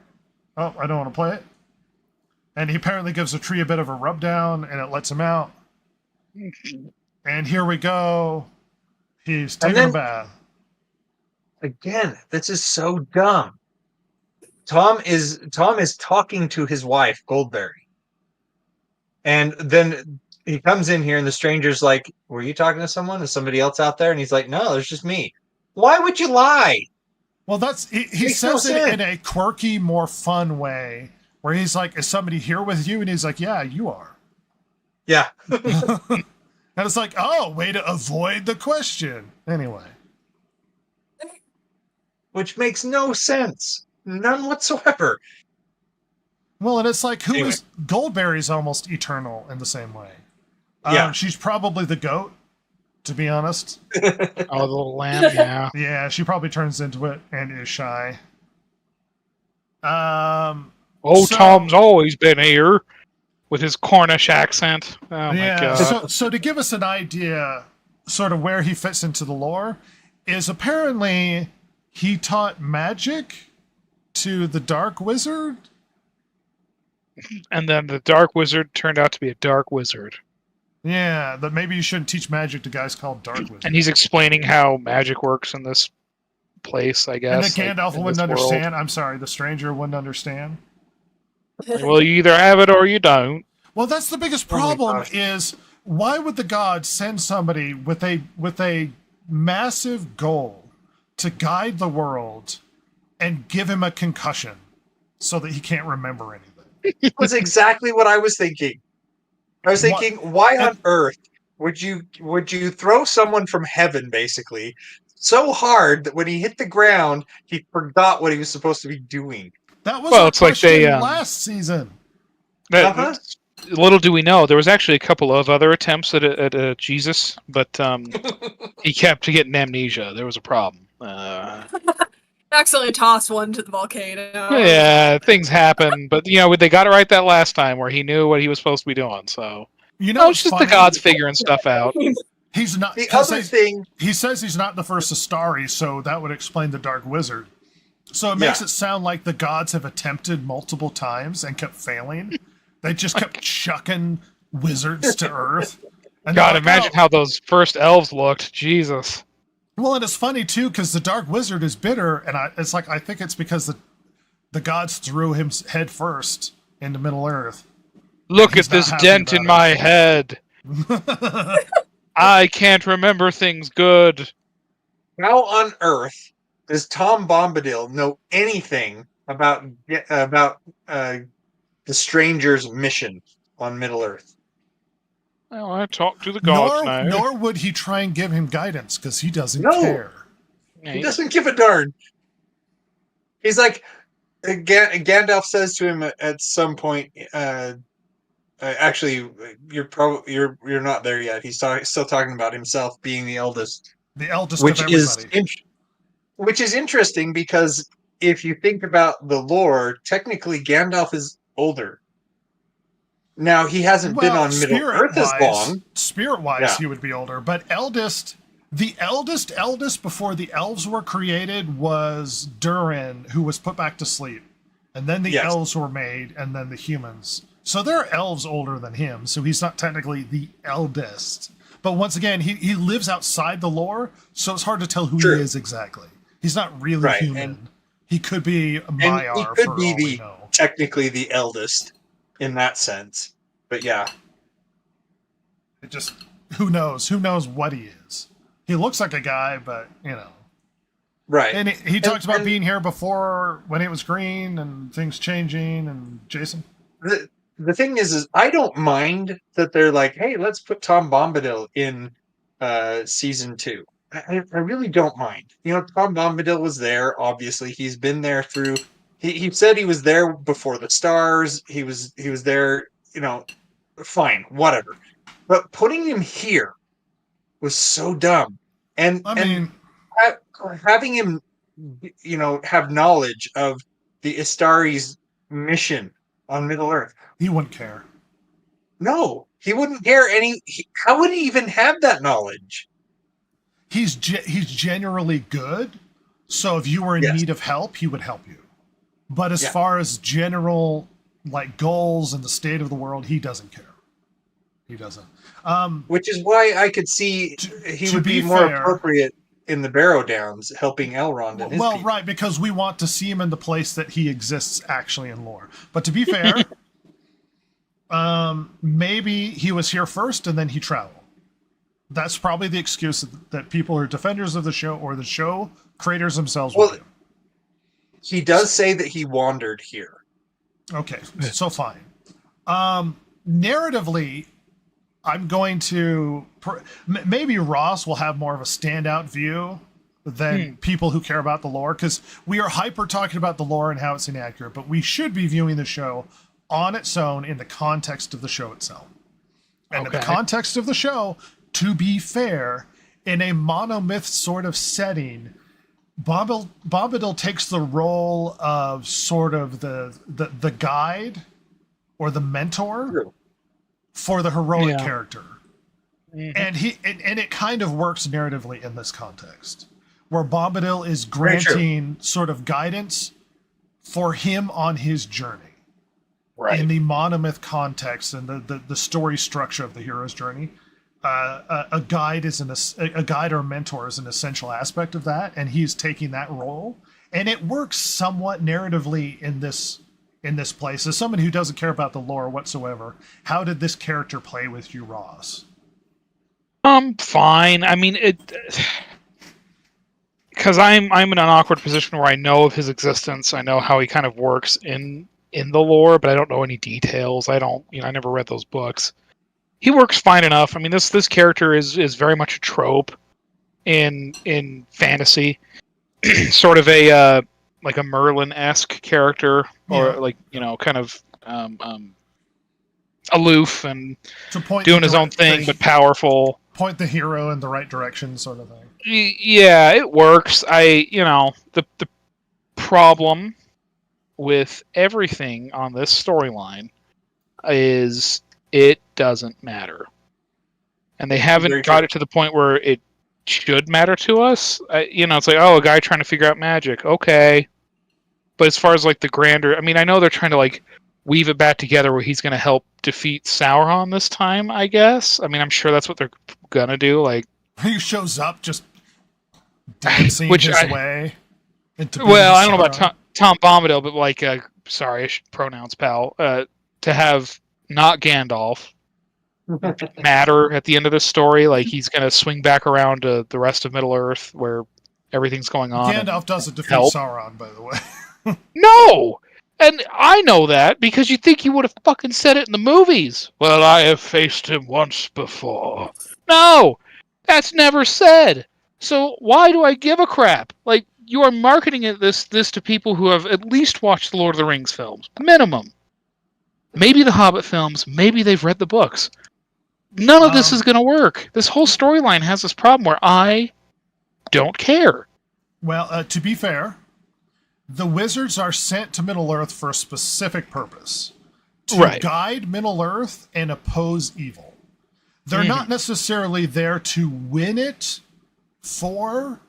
Oh, I don't want to play it. And he apparently gives the tree a bit of a rub down, and it lets him out. And here we go. He's taking a bath. Again, this is so dumb. Tom is talking to his wife, Goldberry. And then he comes in here and the stranger's like, "Were you talking to someone? Is somebody else out there?" And he's like, "No, there's just me." Why would you lie? Well, he says it in a quirky, more fun way where he's like, "Is somebody here with you?" And he's like, "Yeah, you are." Yeah. And it's like, oh, way to avoid the question. Anyway. Which makes no sense. None whatsoever. Well, and it's like, who Anyway. is Goldberry's almost eternal in the same way. Yeah. She's probably the goat, to be honest. Oh, the little lamb, yeah. Yeah, she probably turns into it and is shy. So- Tom's always been here with his Cornish accent. Oh my god. So to give us an idea, sort of where he fits into the lore, is apparently he taught magic to the Dark Wizard. And then the Dark Wizard turned out to be a Dark Wizard. Yeah, that maybe you shouldn't teach magic to guys called Dark Wizards. And he's explaining how magic works in this place, I guess. And the Gandalf in wouldn't this world. understand. I'm sorry, the stranger wouldn't understand. Well, you either have it or you don't. Well, that's the biggest Oh my problem gosh. is why would the gods send somebody with a massive goal to guide the world and give him a concussion so that he can't remember anything? That was exactly what I was thinking. I was What- thinking, why on earth would you throw someone from heaven basically so hard that when he hit the ground, he forgot what he was supposed to be doing? That was Well, our it's like question they, last season. Uh-huh. Little do we know, there was actually a couple of other attempts at Jesus, but he kept getting amnesia. There was a problem. Accidentally tossed one to the volcano. Yeah, things happen, but they got it right that last time where he knew what he was supposed to be doing. So You know, it's just the gods figuring stuff out. He's not. The 'cause other thing, he says he's not the first Astari, so that would explain the Dark Wizard. So it makes Yeah. it sound like the gods have attempted multiple times and kept failing. They just kept chucking wizards to Earth. And God, they're like, imagine "Oh." how those first elves looked. Jesus. Well, and it's funny too because the Dark Wizard is bitter, and it's like I think it's because the gods threw him head first into Middle Earth. Look He's at this not happy dent about in it. my head. I can't remember things good. how on earth does Tom Bombadil know anything about the stranger's mission on Middle Earth? Well, I talk to the gods now. Nor would he try and give him guidance because he doesn't No. care. Yeah, He doesn't give a darn. He's like, Gandalf says to him at some point. Actually, you're not there yet. He's still talking about himself being the eldest, The eldest which of is everybody. which is interesting because if you think about the lore, technically Gandalf is older. Now he hasn't been on Middle Earth as long. Spirit-wise, Yeah. he would be older. But the eldest before the elves were created was Durin, who was put back to sleep. And then the Yes. elves were made, and then the humans. So there are elves older than him, so he's not technically the eldest. But once again, he lives outside the lore, so it's hard to tell who True. he is exactly. He's not really Right, human. and- He could be a And Maiar he for could all be we the know. technically the eldest in that sense. But yeah, It just who knows? Who knows what he is? He looks like a guy, but right. And he talks about and- being here before when it was green and things changing. And Jason, The thing is I don't mind that they're like, hey, let's put Tom Bombadil in season 2. I really don't mind. Tom Bombadil was there. Obviously, he's been there through. He said he was there before the stars. He was there. Fine, whatever. But putting him here was so dumb. And I mean, having him, have knowledge of the Istari's mission on Middle Earth. he wouldn't care. No, he wouldn't care how would he even have that knowledge? He's generally good, so if you were in Yes. need of help, he would help you. But as Yeah. far as general goals and the state of the world, he doesn't care. He doesn't. Which is why I could see he to would be be more fair- appropriate in the Barrow Downs, helping Elrond and his Well, people. right, because we want to see him in the place that he exists actually in lore. But to be fair, maybe he was here first and then he traveled. That's probably the excuse that people who are defenders of the show or the show creators themselves will Well, do. He does say that he wandered here. Okay, so fine. Narratively, I'm going to maybe Ross will have more of a standout view than people who care about the lore, because we are hyper talking about the lore and how it's inaccurate, but we should be viewing the show on its own in the context of the show itself. And in the Okay. context of the show, to be fair, in a monomyth sort of setting, Bombadil takes the role of sort of the guide or the mentor True. for the heroic Yeah. character. And it kind of works narratively in this context, where Bombadil is Very true. granting sort of guidance for him on his journey. Right. In the monomyth context and the story structure of the hero's journey, a guide a guide or mentor is an essential aspect of that, and he's taking that role, and it works somewhat narratively in this place. As someone who doesn't care about the lore whatsoever, how did this character play with you, Ross? Fine. I mean, because I'm in an awkward position where I know of his existence. I know how he kind of works in the lore, but I don't know any details. I never read those books. He works fine enough. I mean, this character is very much a trope in fantasy, sort of a like a Merlin-esque character, or Yeah. like kind of aloof and To point doing the his own thing, but powerful. point the hero in the right direction, sort of thing. Yeah, it works. The problem with everything on this storyline is it doesn't matter, and they Very haven't true. got it to the point where it should matter to us. It's like, oh, a guy trying to figure out magic, okay, but as far as like the grander, I mean, I know they're trying to like weave it back together where he's going to help defeat Sauron this time, I guess. I mean, I'm sure that's what they're gonna do. Like, He shows up just dancing Which his I- way into well, I don't know Sauron. about Tom Bombadil, but like, sorry, I should pronounce pal. To have not Gandalf matter at the end of this story, like he's gonna swing back around to the rest of Middle Earth where everything's going on. Gandalf doesn't defeat help. Sauron, by the way. No! And I know that because you think he would have fucking said it in the movies. Well, I have faced him once before. No! That's never said. So why do I give a crap? Like, you are marketing this to people who have at least watched the Lord of the Rings films. Minimum. Maybe the Hobbit films. Maybe they've read the books. None of this is going to work. This whole storyline has this problem where I don't care. Well, to be fair, the wizards are sent to Middle-earth for a specific purpose. To Right. guide Middle-earth and oppose evil. They're not necessarily there to win it for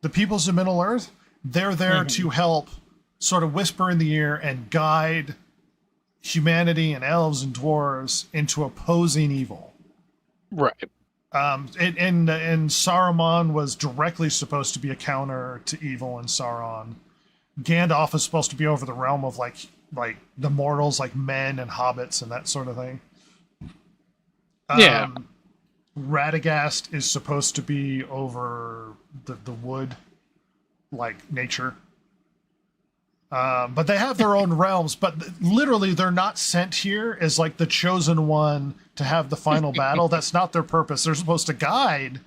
the peoples of Middle-earth. They're there to help sort of whisper in the ear and guide humanity and elves and dwarves into opposing evil. Right. And Saruman was directly supposed to be a counter to evil in Sauron. Gandalf is supposed to be over the realm of like the mortals, like men and hobbits and that sort of thing. Yeah. Radagast is supposed to be over the wood, like nature. But they have their own realms, but literally they're not sent here as like the chosen one to have the final battle. That's not their purpose. They're supposed to guide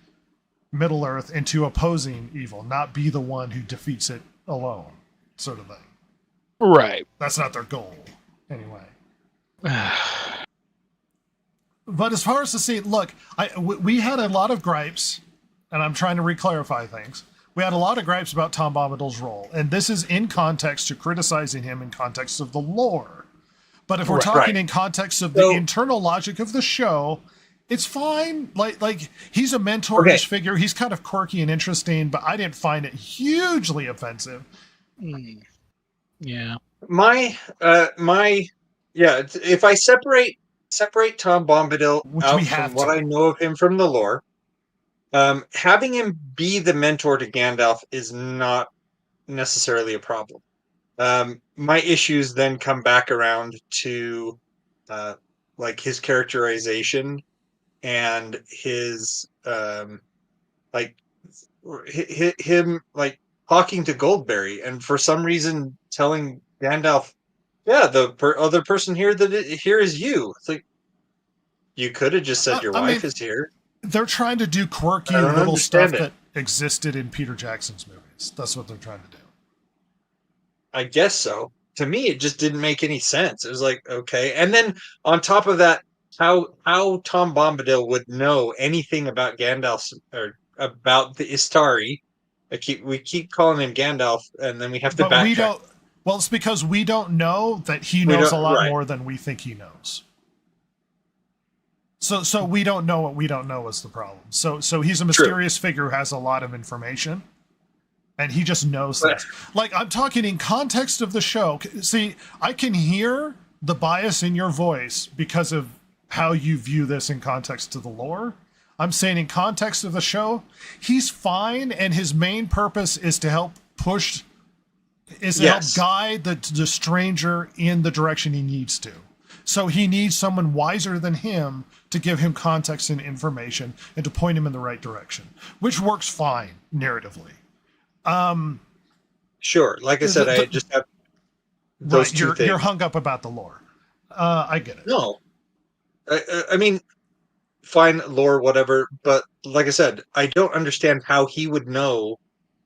Middle-earth into opposing evil, not be the one who defeats it alone, sort of thing. Right. That's not their goal, anyway. But as far as the scene, look, we had a lot of gripes, and I'm trying to re-clarify things. We had a lot of gripes about Tom Bombadil's role, and this is in context to criticizing him in context of the lore. But if we're talking in context of the internal logic of the show, it's fine. Like he's a mentor-ish figure. He's kind of quirky and interesting, but I didn't find it hugely offensive. Yeah. If I separate Tom Bombadil Which out we have from what to. I know of him from the lore, having him be the mentor to Gandalf is not necessarily a problem. My issues then come back around to like his characterization and his like him like talking to Goldberry and for some reason telling Gandalf, yeah, the other person here here is you. It's like, you could have just said your wife is here. They're trying to do quirky I don't little stuff understand that existed in Peter Jackson's movies. That's what they're trying to do. I guess so. to me, it just didn't make any sense. It was like, okay. And then on top of that, how Tom Bombadil would know anything about Gandalf or about the Istari. We keep calling him Gandalf, and then we have to But we backtrack. don't. Well, it's because we don't know that he We knows a don't- lot right. more than we think he knows. So we don't know what we don't know is the problem. So he's a mysterious figure who has a lot of information, and he just knows things. Like, I'm talking in context of the show. See, I can hear the bias in your voice because of how you view this in context to the lore. I'm saying in context of the show, he's fine, and his main purpose is to help push, is to help guide the stranger in the direction he needs to. So he needs someone wiser than him to give him context and information and to point him in the right direction, which works fine narratively. Sure. Like I said, I just have those two things. You're hung up about the lore. I get it. No, I mean, fine, lore, whatever. But like I said, I don't understand how he would know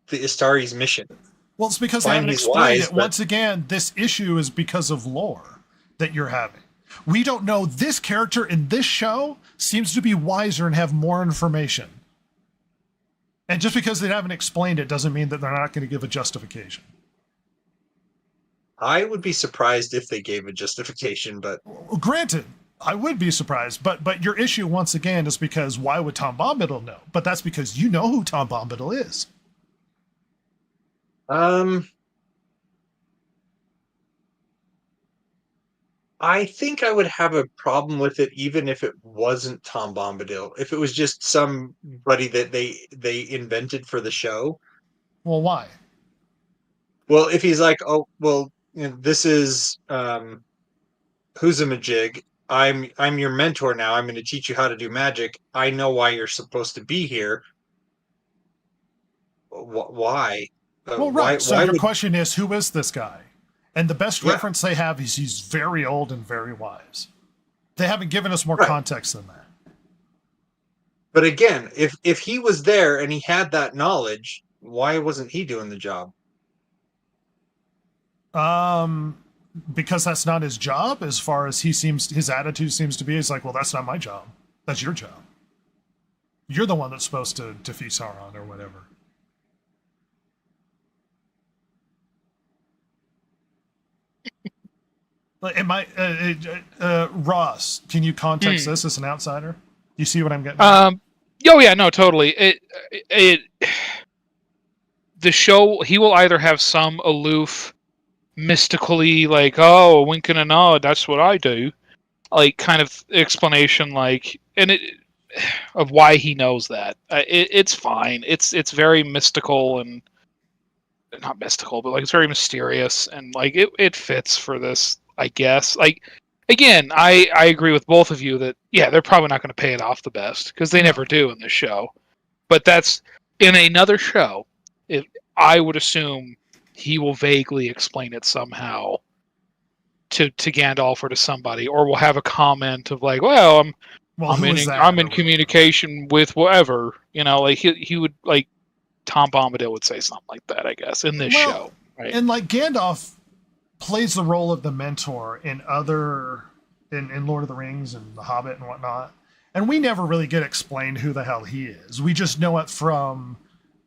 the Istari's mission. Well, it's because Fine, they haven't he's explained wise, it. but- Once again, this issue is because of lore that you're having. We don't know this character in this show seems to be wiser and have more information. And just because they haven't explained it doesn't mean that they're not going to give a justification. I would be surprised if they gave a justification, but Granted, I would be surprised, but your issue once again is because why would Tom Bombadil know? But that's because you know who Tom Bombadil is. I think I would have a problem with it even if it wasn't Tom Bombadil. If it was just somebody that they invented for the show. Well, why? Well, if he's like, oh, well, this is who's a majig. I'm your mentor now. I'm going to teach you how to do magic. I know why you're supposed to be here. Why? Well, right. So your question is, who is this guy? And the best reference they have is he's very old and very wise. They haven't given us more context than that. But again, if he was there and he had that knowledge, why wasn't he doing the job? Because that's not his job. As far as his attitude seems to be, he's like, well, that's not my job. That's your job. You're the one that's supposed to defeat Sauron or whatever. Am I, Ross? Can you context this as an outsider? You see what I'm getting at? Oh yeah, no, totally. The show, he will either have some aloof, mystically, like, oh, a wink and a nod, that's what I do, like kind of explanation, like, of why he knows that. It's fine. It's very mystical and not mystical, but like it's very mysterious, and like it fits for this, I guess. Like, again, I agree with both of you that they're probably not going to pay it off the best because they never do in this show. But that's in another show. If I would assume he will vaguely explain it somehow to Gandalf or to somebody, or will have a comment of like, well, I'm in communication with whatever, like he would, like Tom Bombadil would say something like that, I guess, in this show. Right? And like Gandalf plays the role of the mentor in Lord of the Rings and The Hobbit and whatnot, and we never really get explained who the hell he is. We just know it from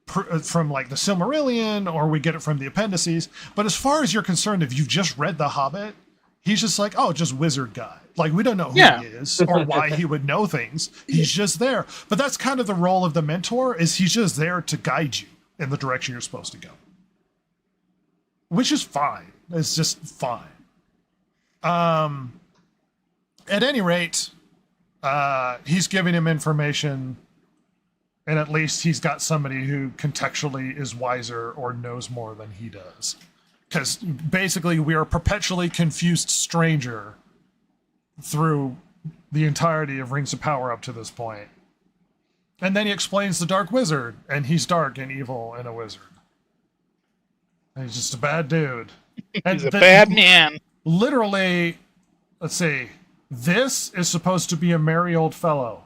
like the Silmarillion, or we get it from the appendices. But as far as you're concerned, if you've just read The Hobbit, he's just like, oh, just wizard guy. Like, we don't know who he is or why he would know things. He's just there. But that's kind of the role of the mentor, is he's just there to guide you in the direction you're supposed to go. Which is fine. It's just fine. At any rate, he's giving him information, and at least he's got somebody who contextually is wiser or knows more than he does. Because basically we are a perpetually confused stranger through the entirety of Rings of Power up to this point. And then he explains the Dark Wizard, and he's dark and evil and a wizard. And he's just a bad dude. He's a bad man. Literally, let's see, this is supposed to be a merry old fellow.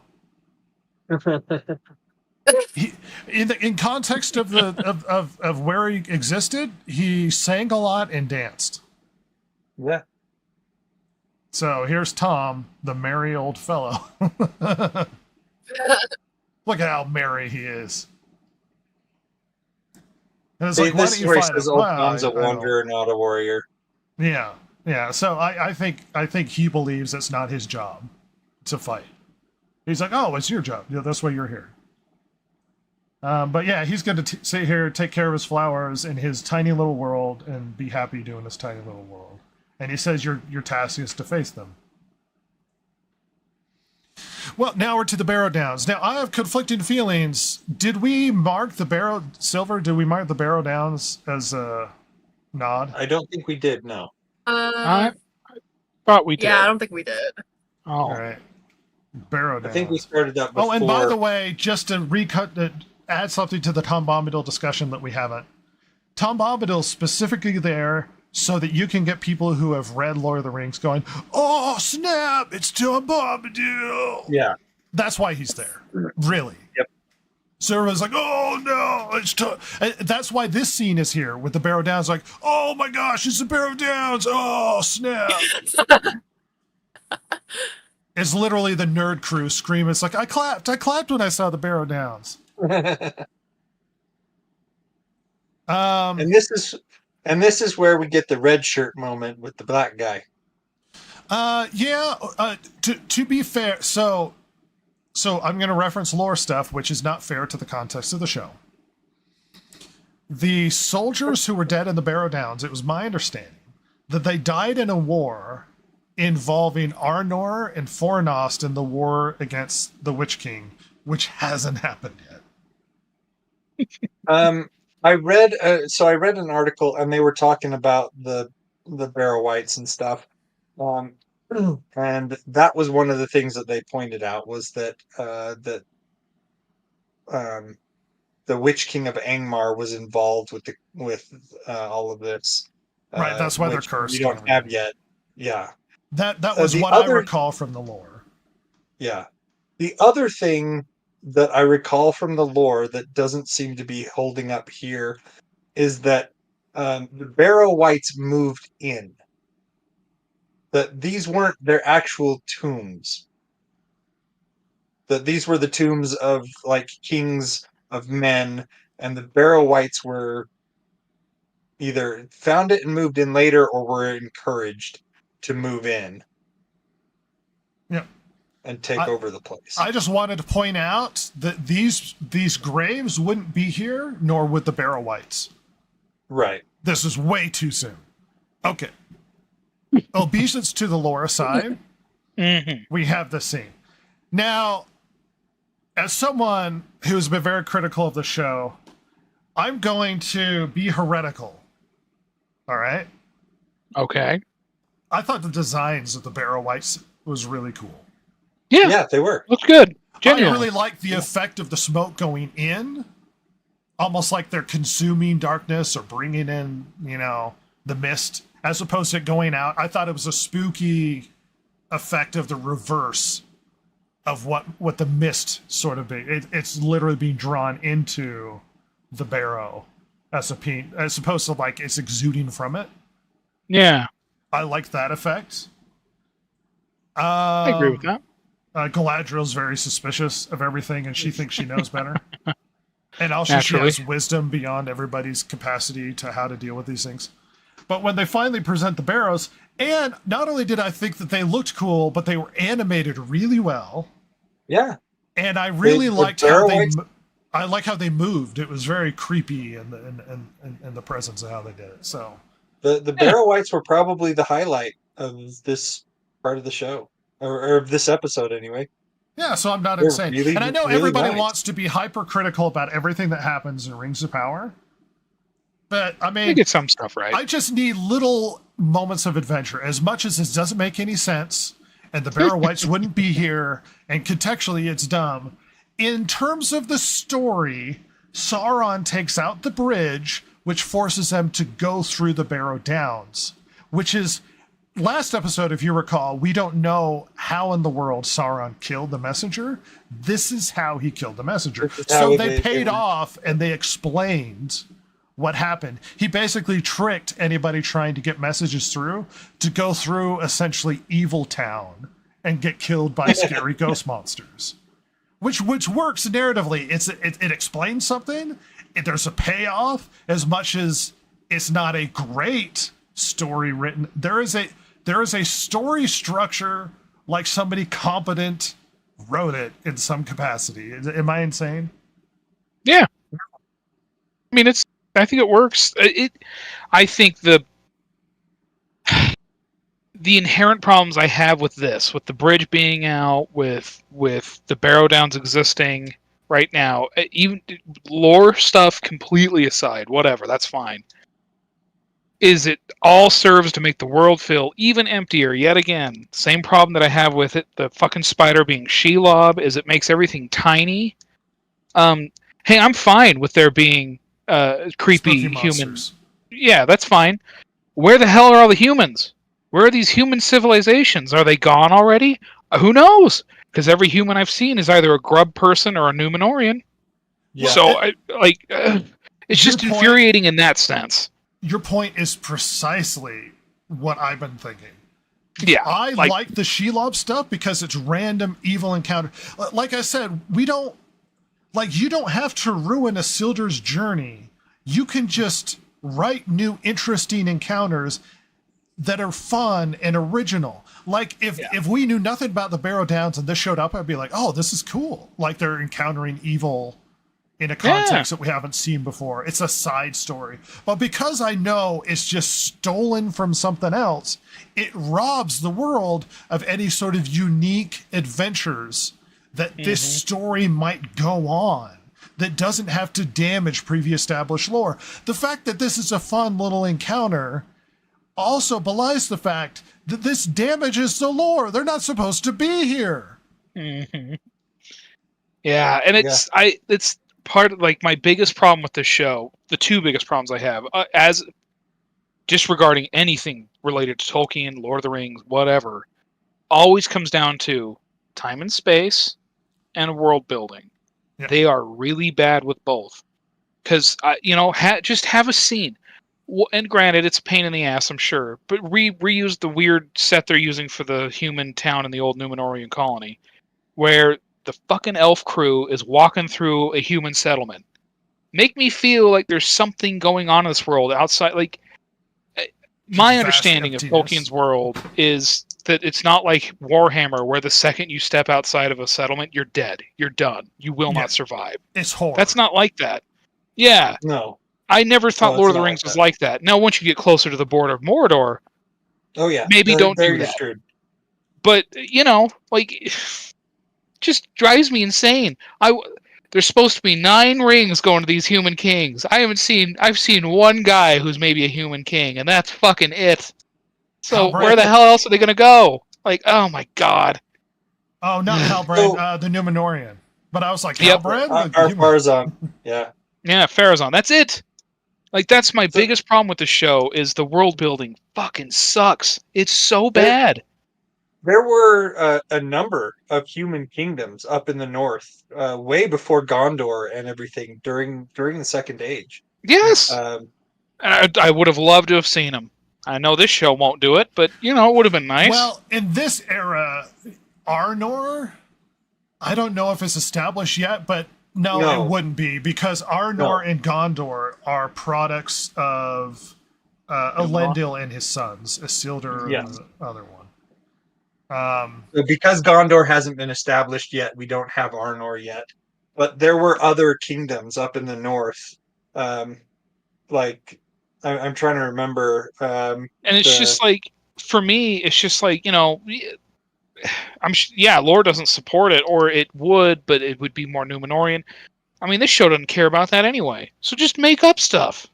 In context of where he existed, he sang a lot and danced. Yeah. So here's Tom, the merry old fellow. Look at how merry he is. And it's See, like, why this don't is you where he fight says, him? "Oh, Well, Tom's a I don't. wanderer, not a warrior." Yeah, yeah. So I think he believes it's not his job to fight. He's like, oh, it's your job. Yeah, that's why you're here. But yeah, he's going to sit here, take care of his flowers in his tiny little world, and be happy doing his tiny little world. And he says your task is to face them. Well, now we're to the Barrow Downs. Now I have conflicting feelings. Did we mark the Barrow Silver? Did we mark the Barrow Downs as a nod? I don't think we did. No. I thought we did. Yeah, I don't think we did. Oh, All right, Barrow I Downs. think we started that before. Oh, and by the way, just to add something to the Tom Bombadil discussion that we haven't. Tom Bombadil's specifically there so that you can get people who have read Lord of the Rings going, oh, snap, it's Tom Bombadil. Yeah. That's why he's there. Really. Yep. So everyone's like, oh, no, it's Tom. And that's why this scene is here with the Barrow Downs. Like, oh, my gosh, it's the Barrow Downs. Oh, snap. It's literally the nerd crew screaming. It's like, I clapped when I saw the Barrow Downs. And this is where we get the red shirt moment with the black guy. To be fair, so I'm going to reference lore stuff, which is not fair to the context of the show. The soldiers who were dead in the Barrow Downs, it was my understanding that they died in a war involving Arnor and Fornost in the war against the Witch King, which hasn't happened yet. I read an article, and they were talking about the Barrow Wights and stuff. And that was one of the things that they pointed out was that the Witch King of Angmar was involved with all of this. Right, that's why they're cursed. We don't have yet. Yeah. That was what I recall from the lore. Yeah. The other thing that I recall from the lore that doesn't seem to be holding up here is that the Barrow Wights moved in. That these weren't their actual tombs. That these were the tombs of like kings of men, and the Barrow Wights were either found it and moved in later or were encouraged to move in. Yeah. And take over the place. I just wanted to point out that these graves wouldn't be here, nor would the Barrow Wights. Right. This is way too soon. Okay. Obeisance to the lore aside, we have this scene. Now, as someone who's been very critical of the show, I'm going to be heretical. All right? okay. I thought the designs of the Barrow Wights was really cool. Yeah, they were. Looks good. I Genuinely. really like the effect of the smoke going in, almost like they're consuming darkness or bringing in, the mist, as opposed to it going out. I thought it was a spooky effect of the reverse of what the mist sort of be. It's literally being drawn into the barrow as opposed to like it's exuding from it. Yeah, I like that effect. I agree with that. Galadriel's very suspicious of everything, and she thinks she knows better. And also, Naturally. she has wisdom beyond everybody's capacity to how to deal with these things. But when they finally present the barrows, and not only did I think that they looked cool, but they were animated really well. Yeah. And I really liked Barrow how Wights- I like how they moved. It was very creepy in the presence of how they did it. So The Barrow Wights were probably the highlight of this part of the show. Or of this episode, anyway. yeah, so I'm not They're insane. really, And I know really everybody nice. wants to be hypercritical about everything that happens in Rings of Power. But I mean, They get some stuff right. I just need little moments of adventure. As much as this doesn't make any sense, and the Barrow Wights wouldn't be here, and contextually it's dumb. In terms of the story, Sauron takes out the bridge, which forces them to go through the Barrow Downs, which is, last episode, if you recall, we don't know how in the world Sauron killed the messenger. This is how he killed the messenger. This is So how they they paid were- off and they explained what happened. He basically tricked anybody trying to get messages through to go through essentially Evil Town and get killed by scary ghost monsters. Which works narratively. It explains something. There's a payoff as much as it's not a great story written. There is a story structure like somebody competent wrote it in some capacity. Am I insane? Yeah. I mean, I think it works. I think the inherent problems I have with this, with the bridge being out, with the Barrow Downs existing right now, even lore stuff completely aside, whatever, that's fine. Is it all serves to make the world feel even emptier yet again? Same problem that I have with it, the fucking spider being Shelob, is it makes everything tiny. Hey, I'm fine with there being creepy humans. Yeah, that's fine. Where the hell are all the humans? Where are these human civilizations? Are they gone already? Who knows? Because every human I've seen is either a grub person or a Numenorian. Yeah. So, it's just infuriating in that sense. Your point is precisely what I've been thinking. Yeah. I like the Shelob stuff because it's random evil encounter. Like I said, you don't have to ruin Isildur's journey. You can just write new interesting encounters that are fun and original. Like if we knew nothing about the Barrow Downs and this showed up, I'd be like, oh, this is cool. Like they're encountering evil in a context that we haven't seen before. It's a side story. But because I know it's just stolen from something else, it robs the world of any sort of unique adventures that this story might go on, that doesn't have to damage previous established lore. The fact that this is a fun little encounter also belies the fact that this damages the lore. They're not supposed to be here. Mm-hmm. Yeah, and it's part of like my biggest problem with this show. The two biggest problems I have, as disregarding anything related to Tolkien, Lord of the Rings, whatever, always comes down to time and space and world building. Yeah. They are really bad with both. Because, just have a scene. And granted, it's a pain in the ass, I'm sure. But reuse the weird set they're using for the human town in the old Numenorian colony. Where the fucking elf crew is walking through a human settlement. Make me feel like there's something going on in this world outside. Like, my understanding of Tolkien's world is that it's not like Warhammer, where the second you step outside of a settlement, you're dead. You're done. You will not survive. It's horror. That's not like that. Yeah. No. I never thought Lord of the Rings was like that. Now, once you get closer to the border of Mordor, maybe don't do that. Screwed. But, just drives me insane. There's supposed to be 9 rings going to these human kings. I've seen one guy who's maybe a human king, and that's fucking it. So where the hell else are they going to go? Like, oh my god. Oh, not Halbrand, the Numenorian. But I was like, Halbrand? Farazon. Yeah. Yeah, Farazon. That's it. Like, that's my biggest problem with the show is the world building fucking sucks. It's so bad. There were a number of human kingdoms up in the north, way before Gondor and everything during the Second Age. Yes. I would have loved to have seen them. I know this show won't do it, but, it would have been nice. Well, in this era, Arnor, I don't know if it's established yet, but no, it wouldn't be, because Arnor and Gondor are products of Elendil and his sons, Isildur and the other one. Because Gondor hasn't been established yet, we don't have Arnor yet. But there were other kingdoms up in the north. I'm trying to remember. And it's just like, for me, it's just like, lore doesn't support it, or it would, but it would be more Numenorian. I mean, this show doesn't care about that anyway. So just make up stuff.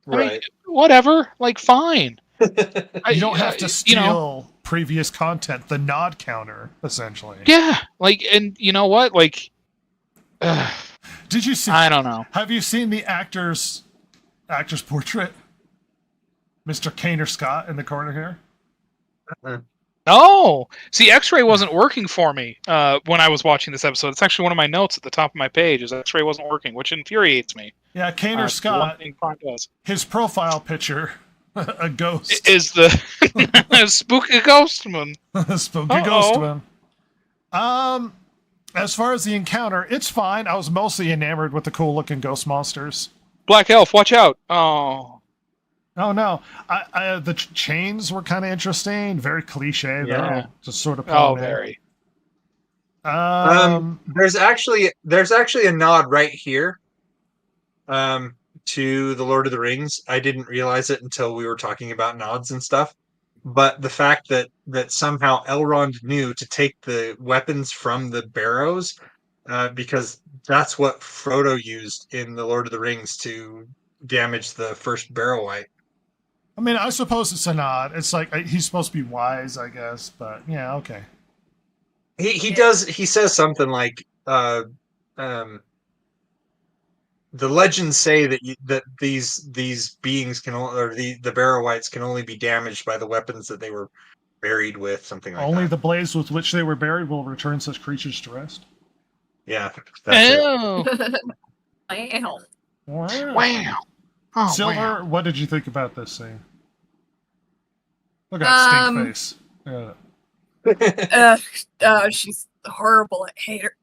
Right. I mean, whatever. Like, fine. You don't have to steal previous content, the nod counter, essentially. Yeah. Like, and you know what? Like, did you see? I don't know. Have you seen the actor's portrait? Mr. Kaner Scott in the corner here? Oh, see, X-ray wasn't working for me when I was watching this episode. It's actually one of my notes at the top of my page. Is X-ray wasn't working, which infuriates me. Yeah, Kaner One Scott, thing Prime does his profile picture, a ghost. is the spooky ghostman. Spooky Ghostman. As far as the encounter, it's fine. I was mostly enamored with the cool looking ghost monsters. Black Elf, watch out! Oh, no, the chains were kind of interesting. Very cliche, Yeah. though. Just sort of. very. There's actually a nod right here to the Lord of the Rings. I didn't realize it until we were talking about nods and stuff. But the fact that somehow Elrond knew to take the weapons from the barrows, because that's what Frodo used in the Lord of the Rings to damage the first barrow wight. I mean, I suppose it's a nod. It's like he's supposed to be wise, I guess. But yeah, okay. He does. He says something like, the legends say that these beings can only, or the barrow wights can only be damaged by the weapons that they were buried with, something like Only that. the blades with which they were buried will return such creatures to rest. Yeah, that's it. Oh, Wow. wow! Oh, Silver, wow. what did you think about this scene? Look at that stink face. Yeah. She's horrible. I hate her.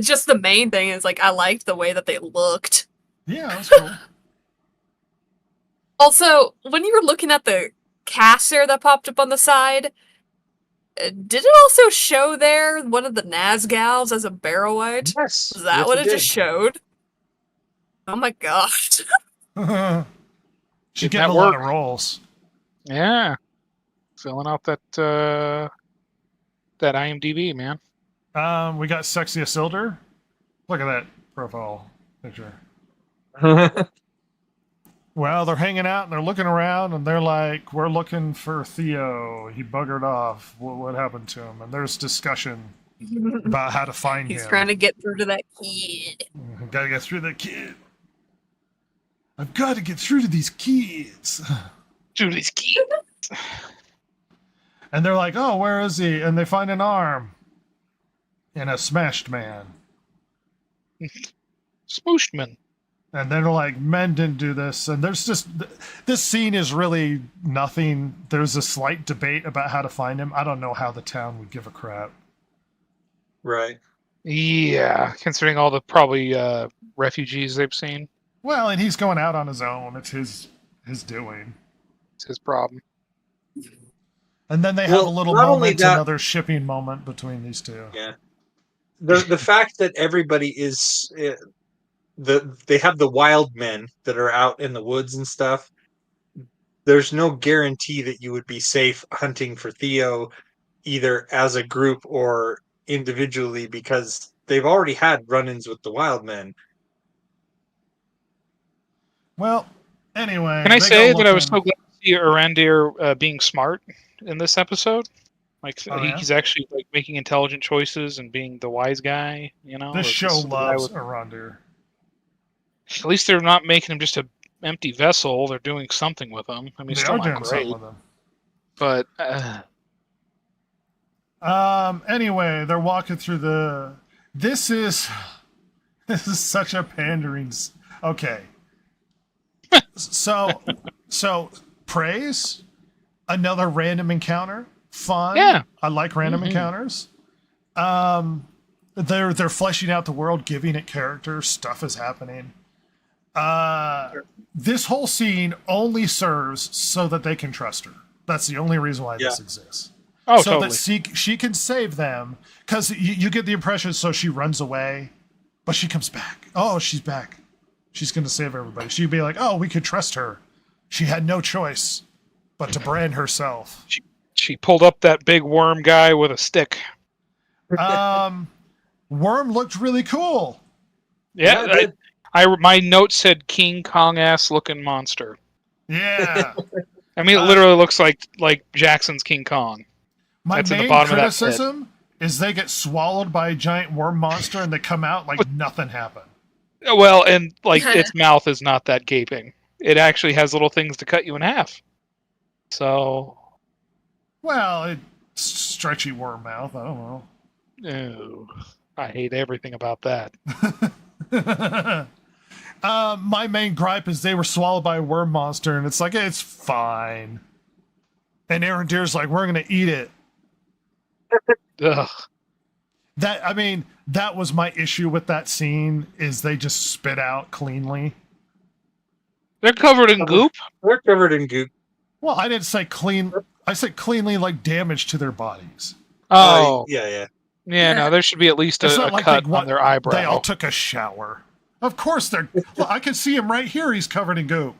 Just the main thing is like I liked the way that they looked. Yeah, that's cool. Also, when you were looking at the cast there that popped up on the side, did it also show there one of the Nazgals as a Barrow-wight? Yes. Is that yes, what it did. just showed? Oh my gosh. She's Didn't getting that a lot work? of roles. Yeah, filling out that IMDb, man. We got Sexy Isildur. Look at that profile picture. Well, they're hanging out and they're looking around and they're like, "We're looking for Theo. He buggered off. What happened to him?" And there's discussion about how to find He's him. trying to get through to that kid. Gotta get through that kid. I've got to get through to these kids. Julie's key. And they're like, "Oh, where is he?" And they find an arm and a smashed man. Smooshman. And they're like, "Men didn't do this." And there's just, this scene is really nothing. There's a slight debate about how to find him. I don't know how the town would give a crap. Right. Yeah, considering all the probably refugees they've seen, Well, and he's going out on his own. It's his doing. it's his problem. And then they have Well, a little not only moment, that- another shipping moment between these two. Yeah. The fact that everybody is they have the wild men that are out in the woods and stuff. There's no guarantee that you would be safe hunting for Theo, either as a group or individually, because they've already had run-ins with the wild men. Well, anyway. Can I they say go that I was so looking- glad to see Arandir being smart in this episode? Like Oh, yeah? he's actually like making intelligent choices and being the wise guy. You know, This Like, show is the guy loves with- Arandir. At least they're not making him just a empty vessel. They're doing something with him. I mean, They still are not doing great, something with them. but Anyway, they're walking through the. This is such a pandering. Okay. So praise, another random encounter, fun. Yeah. I like random encounters. They're fleshing out the world, giving it character. Stuff is happening. This whole scene only serves so that they can trust her. That's the only reason why this exists. oh, So totally. that she can save them, because you get the impression. So she runs away, but she comes back. Oh, she's back. She's going to save everybody. She'd be like, "Oh, we could trust her. She had no choice but to brand herself." She pulled up that big worm guy with a stick. Worm looked really cool. Yeah, Yeah, it did. my note said King Kong ass looking monster. Yeah. I mean, it literally looks like Jackson's King Kong. My That's in the main bottom of that pit. criticism is they get swallowed by a giant worm monster and they come out like nothing happened. Well, and like its mouth is not that gaping. it actually has little things to cut you in half. So, Well, stretchy worm mouth. I don't know. ew, I hate everything about that. My main gripe is they were swallowed by a worm monster, and it's like, it's fine. And Aaron Deer's like, we're going to eat it. Ugh. That was my issue with that scene, is they just spit out cleanly. They're covered in goop. They're covered in goop. Well, I didn't say clean. I said cleanly, like damage to their bodies. Oh, Yeah. yeah. No, there should be at least It's a not like cut on their eyebrow. They all took a shower. Of course they're. Well, I can see him right here. He's covered in goop.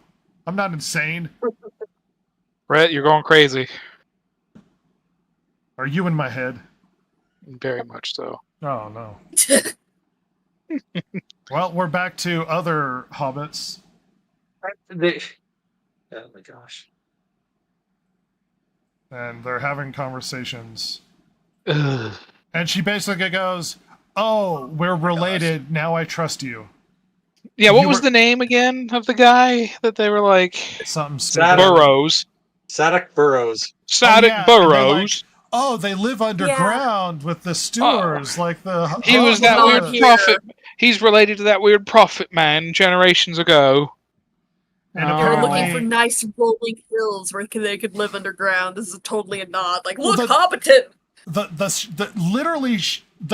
I'm not insane. Brett, you're going crazy. Are you in my head? Very much so. Oh no. Well, we're back to other hobbits. Oh my gosh. And they're having conversations. Ugh. And she basically goes, "Oh, we're related. Now I trust you." Yeah, what You was were- the name again of the guy that they were like? Something Saturn. stupid. Burrows. Sadok Burrows. Sadok yeah, and they're Burrows. Oh, they live underground with the stewards, like the. He was that not weird here. prophet. He's related to that weird prophet man generations ago. And They were apparently, looking for nice rolling hills where they could live underground. This is totally a nod. Like, Well, look, the- Hobbiton! the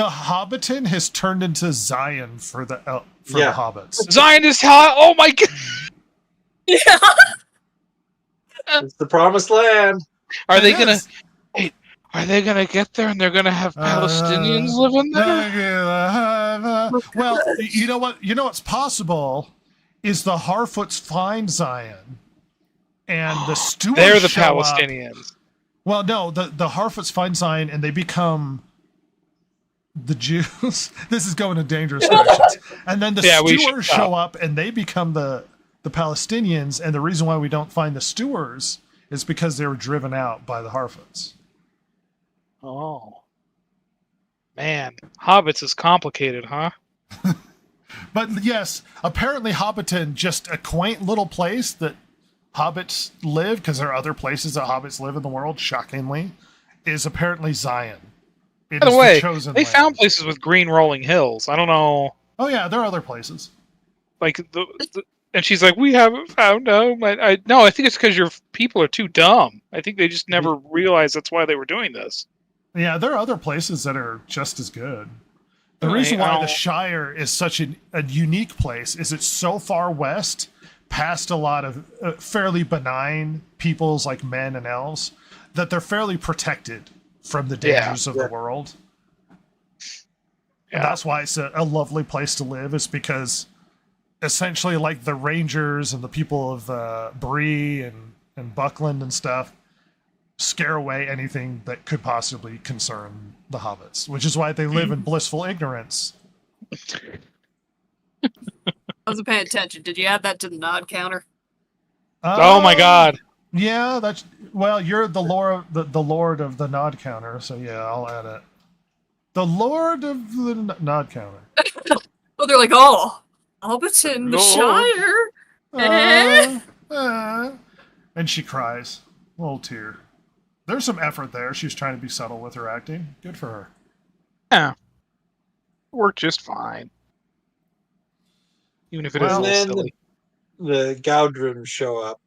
Hobbiton has turned into Zion for the Yeah. hobbits. Zionist hell! Oh my god! Yeah. It's the promised land. Are they It gonna? is. Are they gonna get there and they're gonna have Palestinians living there? Well, you know what? You know what's possible is the Harfoots find Zion, and the stewards They're the show up. Palestinians. Well, no, the Harfoots find Zion and they become the Jews. This is going in dangerous directions. And then the Yeah, we should stewards stop. show up and they become the Palestinians. And the reason why we don't find the stewards is because they were driven out by the Harfoots. Oh, man, Hobbits is complicated, huh? But yes, apparently Hobbiton, just a quaint little place that hobbits live, because there are other places that hobbits live in the world, shockingly, is apparently Zion. It By the is way, chosen they land. found places with green rolling hills. I don't know, Oh yeah, there are other places. like and she's like, "We haven't found them." I think it's because your people are too dumb. I think they just never realized that's why they were doing this. Yeah, there are other places that are just as good. The Right, reason why I'll- the Shire is such a unique place is it's so far west, past a lot of fairly benign peoples like men and elves, that they're fairly protected from the dangers of the world. And Yeah. that's why it's a lovely place to live, is because essentially like the Rangers and the people of Bree and Buckland and stuff scare away anything that could possibly concern the hobbits, which is why they live in blissful ignorance. I wasn't paying attention. Did you add that to the nod counter? Oh my god! Yeah, that's well. You're the Lord of the nod counter, so yeah, I'll add it. The Lord of the nod counter. Oh, they're like, oh, Hobbiton, the Lord. Shire. And she cries, a little tear. There's some effort there. She's trying to be subtle with her acting. Good for her. Yeah, worked just fine, even if it is Well, a little And then silly. the Gaudrun show up.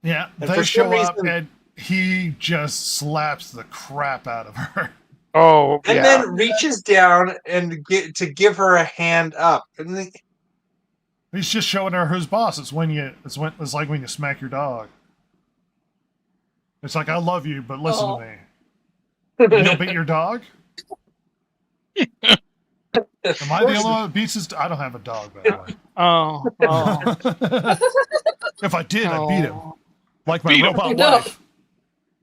Yeah, And they for show some up reason- and he just slaps the crap out of her. Oh And yeah, then reaches down and give her a hand up. And then, He's just showing her who's boss. It's like when you smack your dog. It's like, I love you, but listen to me. You don't beat your dog? Am I the only one that beats his I don't have a dog, by the way. oh, If I did, I'd beat him. Like my Beat him. robot No. wife.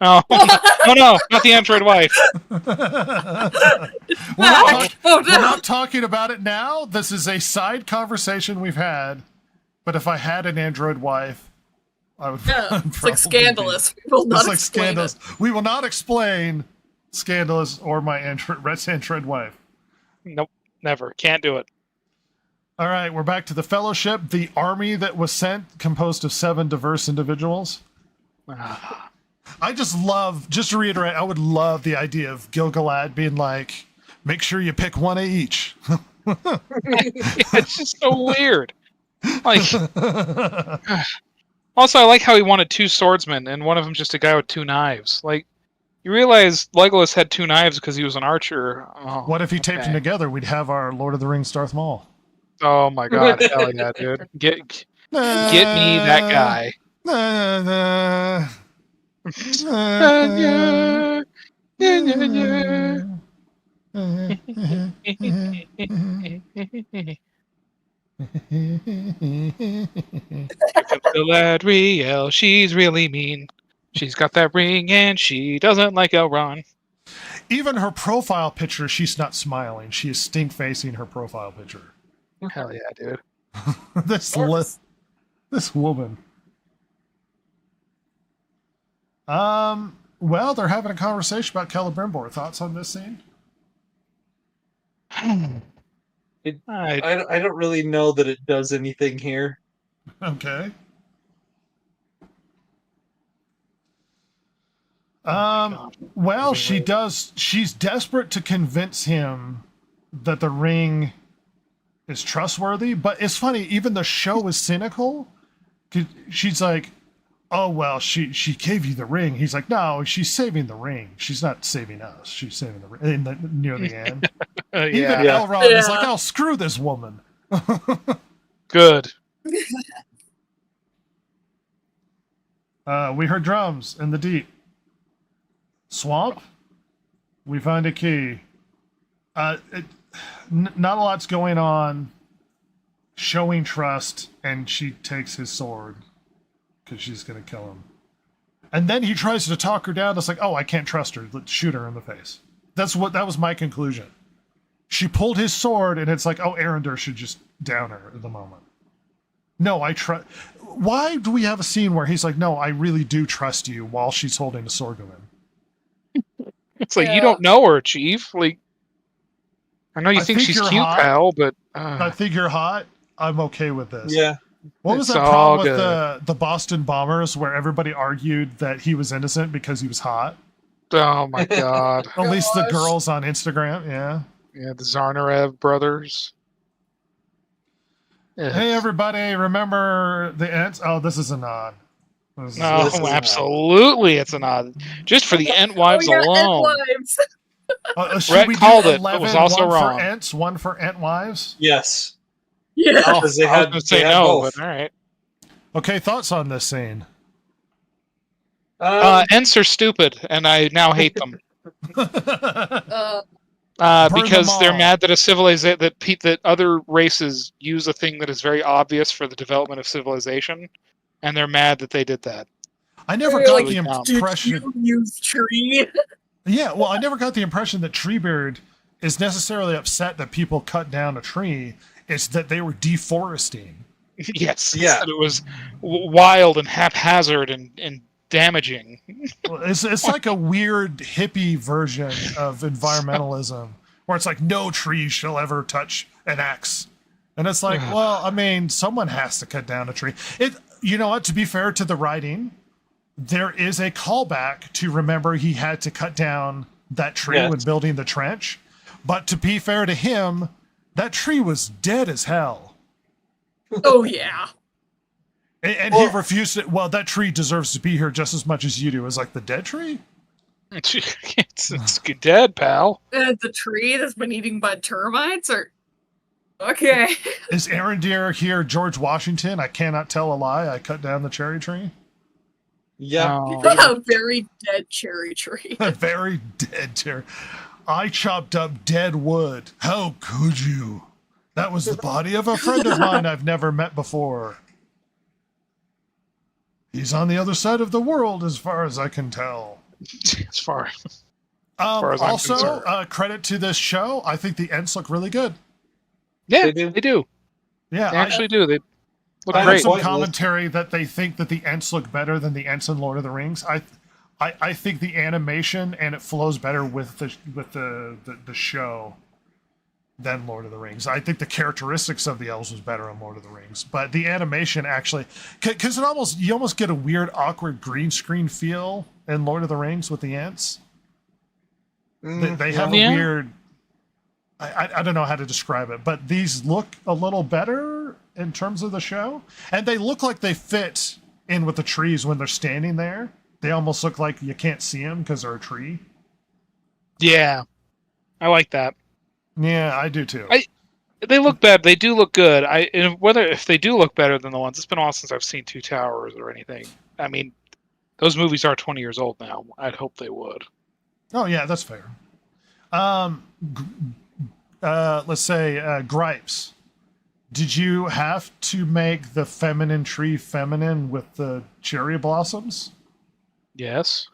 oh, oh no, not the android wife. Oh, We're no. not talking about it now. This is a side conversation we've had. But if I had an android wife, I would. Yeah, I'd it's like probably scandalous. We will Be, not it's like explain scandalous. We will not explain scandalous or my Red's android wife. Nope, never. Can't do it. All right, we're back to the Fellowship. The army that was sent, composed of 7 diverse individuals. I just to reiterate, I would love the idea of Gil-galad being like, make sure you pick one of each. It's just so weird. Like, also, I like how he wanted 2 swordsmen, and one of them just a guy with 2 knives. Like, you realize Legolas had 2 knives because he was an archer. Oh, what if he taped them together? We'd have our Lord of the Rings Darth Maul. Oh my god, hell yeah, dude. Get me that guy. Galadriel, she's really mean. She's got that ring and she doesn't like Elrond. Even her profile picture, she's not smiling. She is stink facing her profile picture. Hell yeah, dude. this woman. Well, they're having a conversation about Celebrimbor. Thoughts on this scene? I don't really know that it does anything here. Okay. Well, she does. She's desperate to convince him that the ring is trustworthy. But it's funny. Even the show is cynical. She's like, "Oh well, she gave you the ring." He's like, "No, she's saving the ring. She's not saving us. She's saving the ring." Near the end, even Elrond is like, "Oh, screw this woman." Good. We heard drums in the deep swamp. We find a key. Not a lot's going on. Showing trust, and she takes his sword because she's gonna kill him. And then he tries to talk her down. It's like, oh, I can't trust her. Let's shoot her in the face. That was my conclusion. She pulled his sword, and it's like, oh, Arendelle should just down her at the moment. No, I trust. Why do we have a scene where he's like, no, I really do trust you, while she's holding a sword to him? It's like, you don't know her, Chief. Like, I know you think she's cute, hot, pal, but I think you're hot. I'm okay with this. Yeah. What was It's that all problem with the Boston Bombers, where everybody argued that he was innocent because he was hot? oh my god. At least the girls on Instagram, yeah. Yeah, the Zarnarev brothers. Hey, everybody, remember the Ents? Oh, this is a nod. No, absolutely, it's a nod. Just for the Entwives alone. Should Rhett we do called it, 11, but was also one wrong. for Ents, one for Entwives? Yes. Yeah. Oh, Because they I was had- going to say they had no, both. but all right. Okay, thoughts on this scene? Ents are stupid, and I now hate them. Burn Because them they're all. mad that that other races use a thing that is very obvious for the development of civilization, and they're mad that they did that. I never They're got like, the impression. Did you use tree? Yeah, well, I never got the impression that Treebeard is necessarily upset that people cut down a tree. It's that they were deforesting. Yes, Yeah. that it was wild and haphazard and damaging. Well, it's like a weird hippie version of environmentalism, where it's like no tree shall ever touch an axe, and it's like, well, I mean, someone has to cut down a tree. You know what? To be fair to the writing, there is a callback to remember he had to cut down that tree Yes. when building the trench, but to be fair to him, that tree was dead as hell. Oh yeah. And he refused it. Well, that tree deserves to be here just as much as you do. Is like the dead tree. It's dead, pal. The tree that's been eaten by termites, or okay. Is Arendelle here George Washington? I cannot tell a lie. I cut down the cherry tree. Yeah. Oh. A very dead cherry tree. A very dead cherry. I chopped up dead wood. How could you? That was the body of a friend of mine I've never met before. He's on the other side of the world, as far as I can tell. As far as I'm Also, concerned. credit to this show. I think the Ents look really good. Yeah, They do. they do. Yeah, They actually do. They look I heard great. some Pointless. commentary that they think that the Ents look better than the Ents in Lord of the Rings. I think the animation and it flows better with the show than Lord of the Rings. I think the characteristics of the elves was better in Lord of the Rings, but the animation actually, because you almost get a weird, awkward green screen feel in Lord of the Rings with the Ents. They have a weird. I don't know how to describe it, but these look a little better in terms of the show, and they look like they fit in with the trees when they're standing there. They almost look like you can't see them because they're a tree. Yeah, I like that. Yeah, I do too. They look bad. They do look good. If they do look better than the ones, it's been a while since I've seen Two Towers or anything. I mean, those movies are 20 years old now. I'd hope they would. Oh yeah, that's fair. Let's say gripes. Did you have to make the feminine tree feminine with the cherry blossoms? Yes.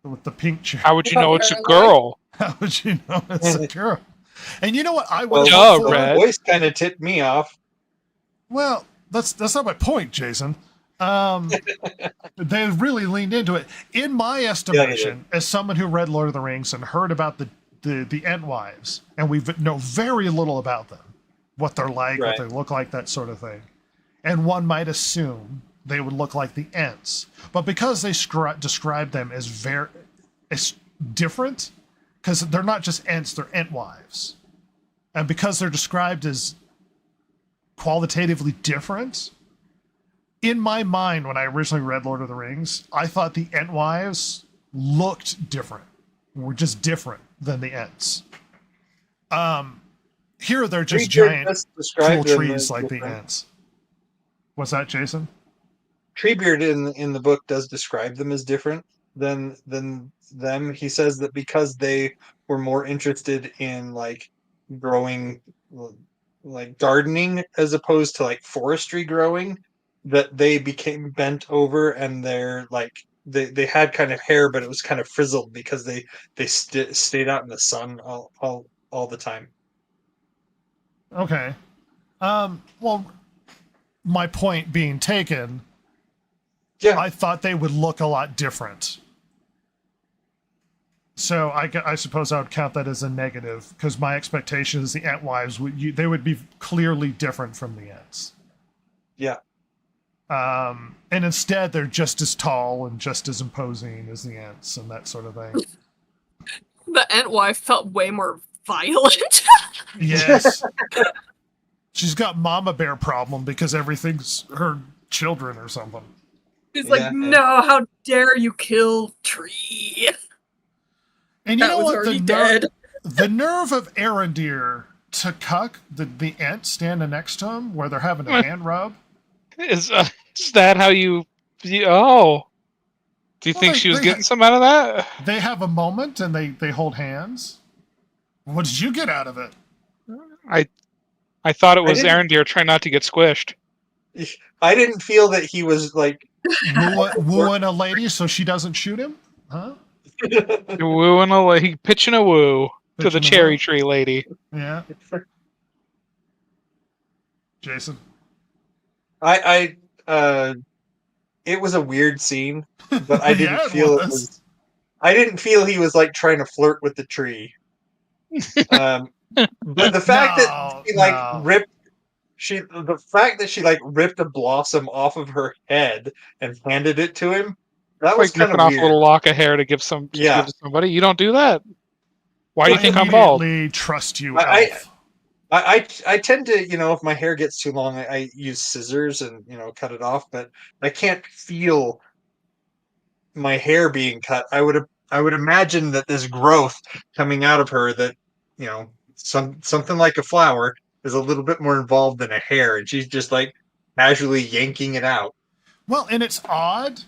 With the pink cherry. How would you know it's a girl? How would you know it's a girl? And you know what? I Well, would the voice kind of tipped me off. Well, that's not my point, Jason. They really leaned into it. In my estimation, as someone who read Lord of the Rings and heard about the Entwives, and we know very little about them, what they're like, what they look like, that sort of thing. And one might assume they would look like the Ents. But because they describe them as different, because they're not just Ents, they're Entwives. And because they're described as qualitatively different, in my mind, when I originally read Lord of the Rings, I thought the Entwives looked different. Were just different than the Ents. Here they're just giant cool trees like the Ents. What's that, Jason? Treebeard in the book does describe them as different than them. He says that because they were more interested in like growing, like gardening as opposed to like forestry growing, that they became bent over and they're like they had kind of hair, but it was kind of frizzled because they stayed out in the sun all the time. Okay. Well, my point being taken, yeah, I thought they would look a lot different. So I suppose I would count that as a negative, because my expectation is the Entwives they would be clearly different from the Ents. Yeah. And instead they're just as tall and just as imposing as the Ents and that sort of thing. The Entwife felt way more violent. Yes. She's got mama bear problem because everything's her children or something. He's like, no, how dare you kill tree? And you know what? The nerve of Arendir to cuck the Ent standing next to him where they're having a hand rub. Is that how you... Oh. Do you think she was getting some out of that? They have a moment and they hold hands. What did you get out of it? I thought it was Arendir trying not to get squished. I didn't feel that he was like... wooing a lady so she doesn't shoot him? Huh? Wooing a lady, pitching a woo to the cherry tree lady. Yeah. Jason? It was a weird scene, but I didn't feel it was. I didn't feel he was like trying to flirt with the tree. But the fact that she ripped a blossom off of her head and handed it to him, that was kind of weird. Off a little lock of hair to give to somebody. You don't do that. Why do you think I'm bald? I trust you, Elf. I tend to, if my hair gets too long, I use scissors and, cut it off, but I can't feel my hair being cut. I would imagine that this growth coming out of her that, something like a flower is a little bit more involved than a hair, and she's just like casually yanking it out. Well, and it's odd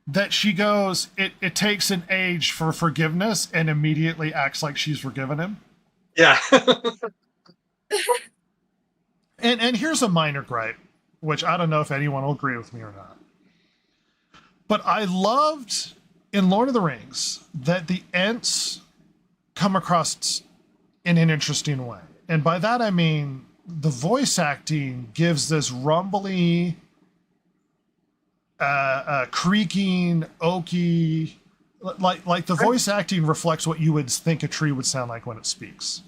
that she goes, it takes an age for forgiveness, and immediately acts like she's forgiven him. Yeah. And here's a minor gripe, which I don't know if anyone will agree with me or not. But I loved in Lord of the Rings that the Ents come across in an interesting way. And by that I mean the voice acting gives this rumbly, creaking, oaky, like the voice acting reflects what you would think a tree would sound like when it speaks.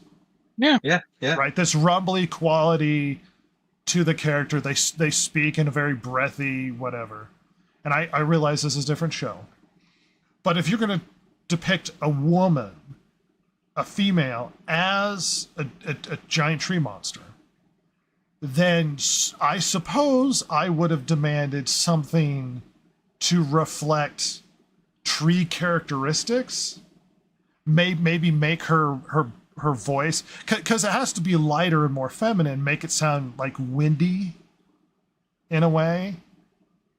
Yeah. Right, this rumbly quality to the character. They speak in a very breathy whatever. And I realize this is a different show. But if you're going to depict a woman, a female, as a giant tree monster, then I suppose I would have demanded something to reflect tree characteristics. Maybe make her voice, because it has to be lighter and more feminine, make it sound like windy in a way.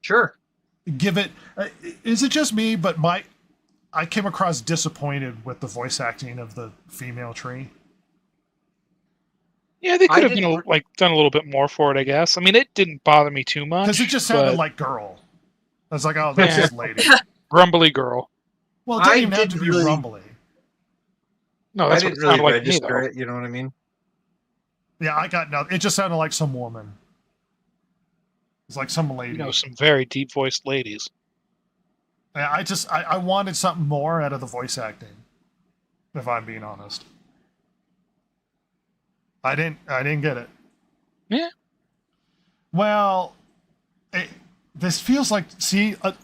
Sure. Give it, is it just me, but I came across disappointed with the voice acting of the female tree. Yeah, they could have been done a little bit more for it, I guess. I mean, it didn't bother me too much. Because it just sounded like girl. I was like, oh, that's just lady. Grumbly girl. Well, it doesn't even have to be rumbly. No, that's I what it didn't really sounded like register to me, it, you know what I mean? Yeah, I got nothing. It just sounded like some woman. It's like some lady. Some very deep voiced ladies. I wanted something more out of the voice acting, if I'm being honest. I didn't get it. Yeah. Well, this feels like,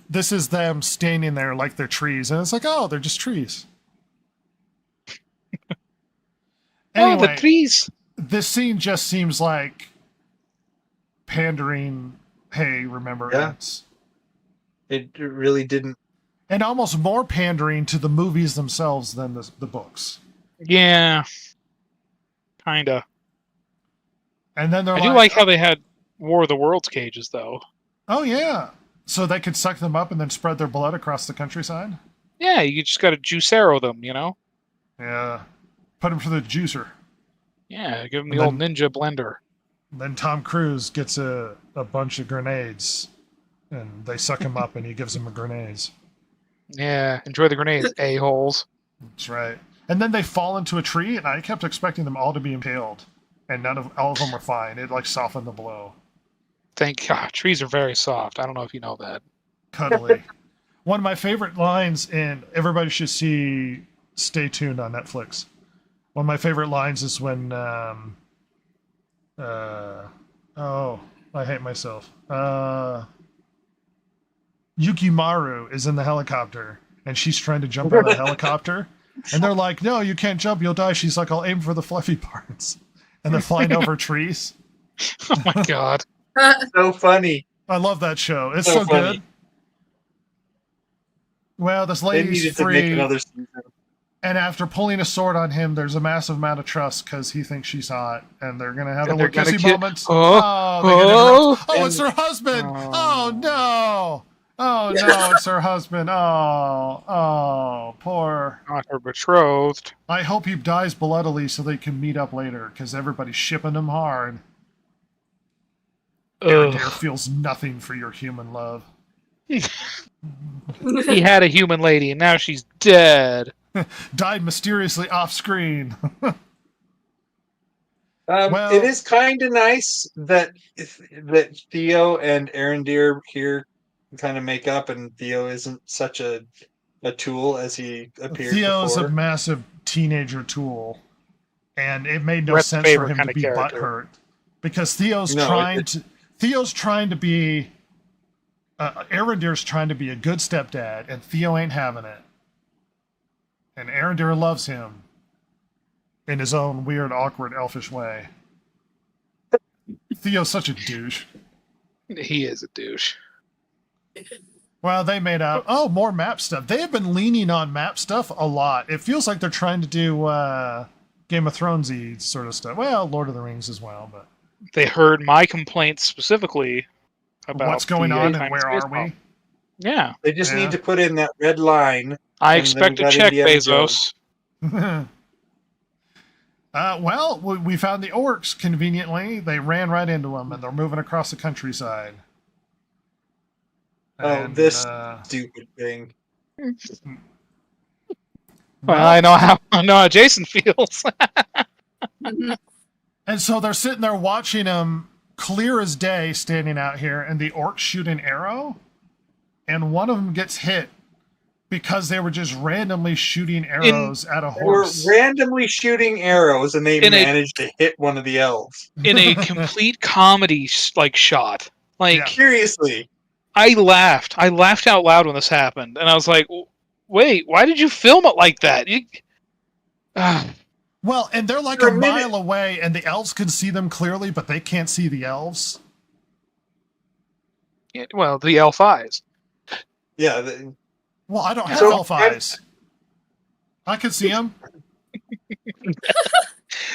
this is them standing there like they're trees, and it's like, oh, they're just trees. Anyway, the trees. This scene just seems like pandering. Hey, remember Ants? It really didn't. And almost more pandering to the movies themselves than the books. Yeah. Kinda. And then I do like how they had War of the Worlds cages, though. Oh, yeah. So they could suck them up and then spread their blood across the countryside? Yeah, you just got to juicero them, Yeah. Put them through the juicer. Yeah, give them the old ninja blender. Then Tom Cruise gets a bunch of grenades, and they suck him up, and he gives them grenades. Yeah, enjoy the grenades, a-holes. That's right. And then they fall into a tree, and I kept expecting them all to be impaled, and all of them were fine. It softened the blow. Thank God. Trees are very soft. I don't know if you know that. Cuddly. One of my favorite lines, and everybody should stay tuned on Netflix. One of my favorite lines is when, I hate myself. Yukimaru is in the helicopter, and she's trying to jump out of the helicopter, and they're like, no, you can't jump, you'll die. She's like, I'll aim for the fluffy parts. And they're flying over trees. Oh my God. So funny. I love that show. It's so good. Well, this lady's free. To make another season. And after pulling a sword on him, there's a massive amount of trust because he thinks she's hot, and they're gonna have a little kissy moment. It's her husband. Oh no! Oh no! It's her husband. Oh, poor. Not her betrothed. I hope he dies bloodily so they can meet up later because everybody's shipping him hard. Aaron feels nothing for your human love. He had a human lady, and now she's dead. Died mysteriously off screen. It is kind of nice that Theo and Arendir here kind of make up, and Theo isn't such a tool as he appeared. Theo's before. a massive teenager tool, and it made no sense for him to be butthurt because Theo's trying to be. Arendir's trying to be a good stepdad, and Theo ain't having it. And Arendir loves him in his own weird, awkward, elfish way. Theo's such a douche. He is a douche. Well, they made out. Oh, more map stuff. They have been leaning on map stuff a lot. It feels like they're trying to do Game of Thrones-y sort of stuff. Well, Lord of the Rings as well, but they heard my complaints specifically about what's going on and where are we. Yeah, they just need to put in that red line. I expect a check, Bezos. Well, we found the orcs conveniently. They ran right into them, and they're moving across the countryside. This stupid thing. Well, I know how Jason feels. And so they're sitting there watching him, clear as day, standing out here, and the orcs shoot an arrow, and one of them gets hit Because they were just randomly shooting arrows at a They were horse. randomly shooting arrows, and they In a- managed to hit one of the elves. In a complete comedy like shot. Like Yeah. Seriously. I laughed out loud when this happened, and I was like, "Wait, why did you film it like that?" Well, and they're like For a a minute- mile away, and the elves can see them clearly, but they can't see the elves. Well, the elf eyes. Yeah. Well, I don't have So, elf eyes. I can see them.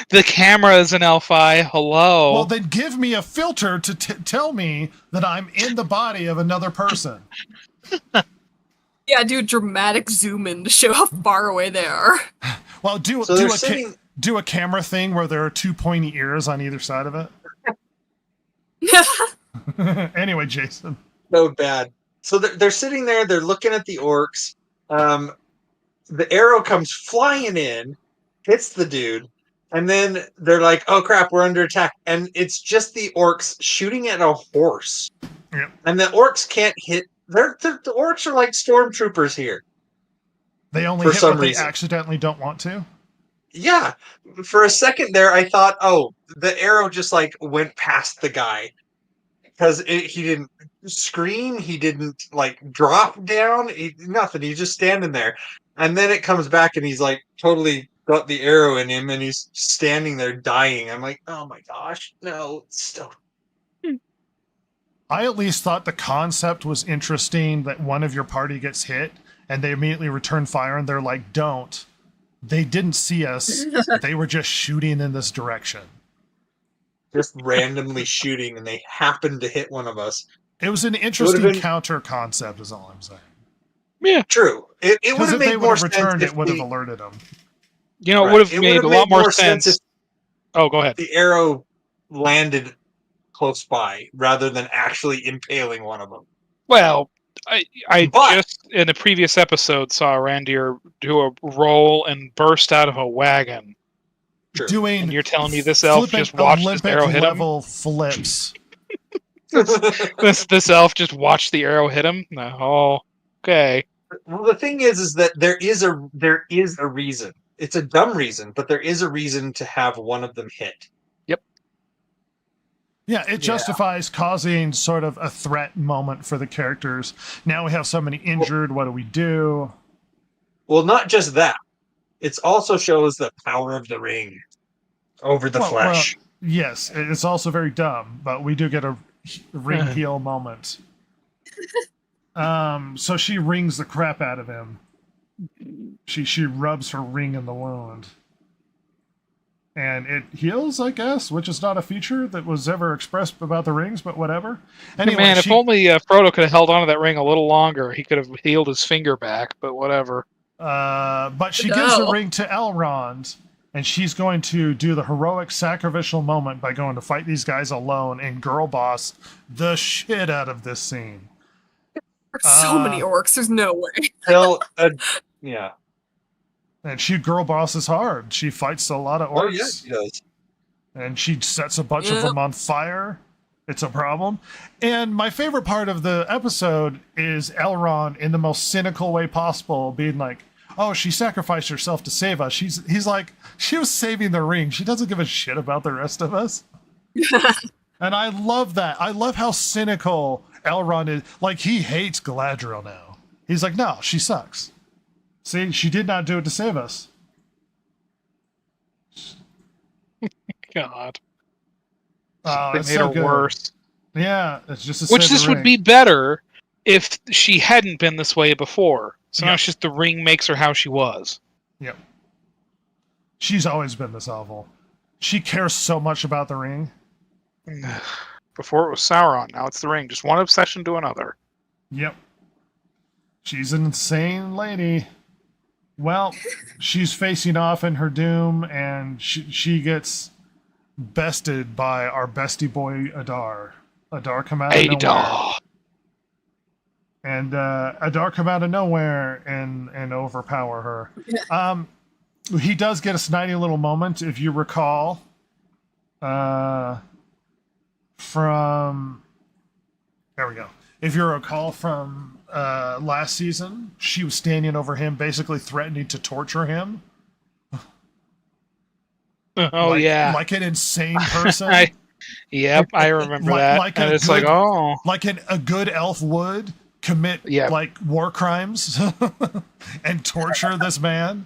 The camera is an elf eye. Hello. Well, then give me a filter to tell me that I'm in the body of another person. Yeah, do a dramatic zoom in to show how far away they are. Well, So they're sitting. do a camera thing where there are two pointy ears on either side of it. Anyway, Jason. So bad. So they're sitting there. They're looking at the orcs. The arrow comes flying in, hits the dude, and then they're like, "Oh crap, we're under attack!" And it's just the orcs shooting at a horse. Yep. And the orcs can't hit. The orcs are like stormtroopers here. They only For hit some what reason. they accidentally don't want to. Yeah. For a second there, I thought, oh, the arrow just like went past the guy. Because he didn't scream, he didn't like drop down, nothing. He's just standing there, and then it comes back, and he's like totally got the arrow in him, and he's standing there dying. I'm like, oh my gosh, no, still. I at least thought the concept was interesting that one of your party gets hit, and they immediately return fire, and they're like, "Don't." They didn't see us. They were just shooting in this direction. Just randomly shooting, and they happened to hit one of us. It was an interesting been- counter concept, is all I'm saying. Yeah. True. It would Because have if they made would more have sense. returned, if it would have the- alerted them. You know, it right, would have it made a would've lot more sense sense. if Oh, go ahead. the arrow landed close by rather than actually impaling one of them. Well, I But- just in a previous episode saw Randir do a roll and burst out of a wagon. True. Doing And you're telling me this elf flippant just watched this Olympic arrow hit him? level flips. This elf just watched the arrow hit him? No. Oh, okay. Well, the thing is that there is a reason. It's a dumb reason, but there is a reason to have one of them hit. Yeah, it justifies causing sort of a threat moment for the characters. Now we have somebody injured. What do we do? Well, not just that. It also shows the power of the ring over the flesh. Yes, it's also very dumb, but we do get a ring heal moment. So she rings the crap out of him. She rubs her ring in the wound. And it heals, I guess, which is not a feature that was ever expressed about the rings, but whatever. Anyway, Man, if only Frodo could have held on to that ring a little longer, he could have healed his finger back, but whatever. But she gives the ring to Elrond, and she's going to do the heroic sacrificial moment by going to fight these guys alone and girl boss the shit out of this scene. There's so many orcs, there's no way. Yeah. And she girl bosses hard. She fights a lot of orcs. Oh, yeah, she does. And she sets a bunch of them on fire. It's a problem. And my favorite part of the episode is Elrond, in the most cynical way possible, being like, "Oh, she sacrificed herself to save us." He's like, she was saving the ring. She doesn't give a shit about the rest of us. And I love that. I love how cynical Elrond is. Like, he hates Galadriel now. He's like, no, she sucks. See, she did not do it to save us. God. Oh, They it's made so her good. worse. Yeah, it's just a Which this would be better if she hadn't been this way before. So now Yeah. it's just the ring makes her how she was. Yep. She's always been this awful. She cares so much about the ring. Before it was Sauron, now it's the ring. Just one obsession to another. Yep. She's an insane lady. Well, she's facing off in her doom, and she gets bested by our bestie boy Adar. Adar come out of nowhere. Adar. And Adar come out of nowhere and overpower her. He does get a snidey little moment, if you recall, from... There we go. if you recall from last season, she was standing over him, basically threatening to torture him. Oh yeah, like an insane person. I remember that. Like and a it's good, like, oh, like a good elf would commit like war crimes and torture this man.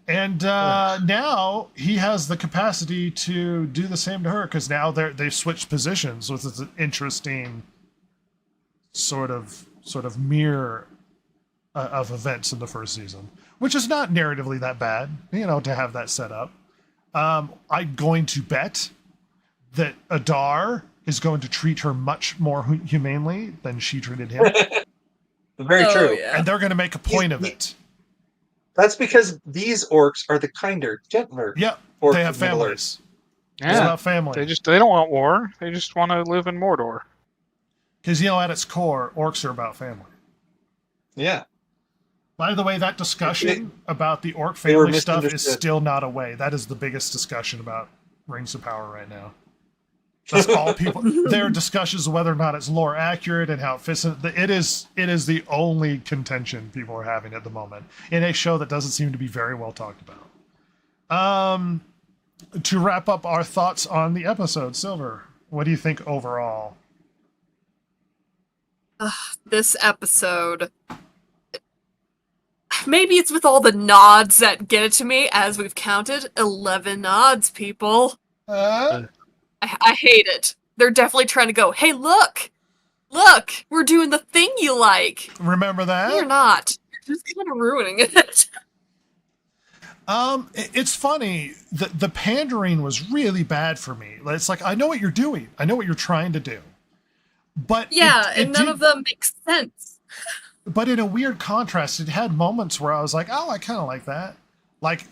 And now he has the capacity to do the same to her because now they've switched positions, with this interesting sort of mirror of events in the first season, which is not narratively that bad, to have that set up. I'm going to bet that Adar is going to treat her much more humanely than she treated him. Very true. Yeah. And they're going to make a point of it. That's because these orcs are the kinder, gentler. Yep, orcs they have of Middle families. yeah, It's about family. They don't want war. They just want to live in Mordor. Because at its core, orcs are about family. Yeah. By the way, that discussion about the orc family stuff is still not away. That is the biggest discussion about Rings of Power right now. That's all people. There are discussions of whether or not it's lore accurate and how it fits in. It is the only contention people are having at the moment in a show that doesn't seem to be very well talked about. To wrap up our thoughts on the episode, Silver, what do you think overall? This episode, maybe it's with all the nods that get it to me, as we've counted 11 nods, people. I hate it. They're definitely trying to go, hey, look, we're doing the thing you like. Remember that? You're not. You're just kind of ruining it. It's funny. The pandering was really bad for me. It's like, I know what you're doing. I know what you're trying to do. But and none of them make sense. But in a weird contrast, it had moments where I was like, oh, I kind of like that. Like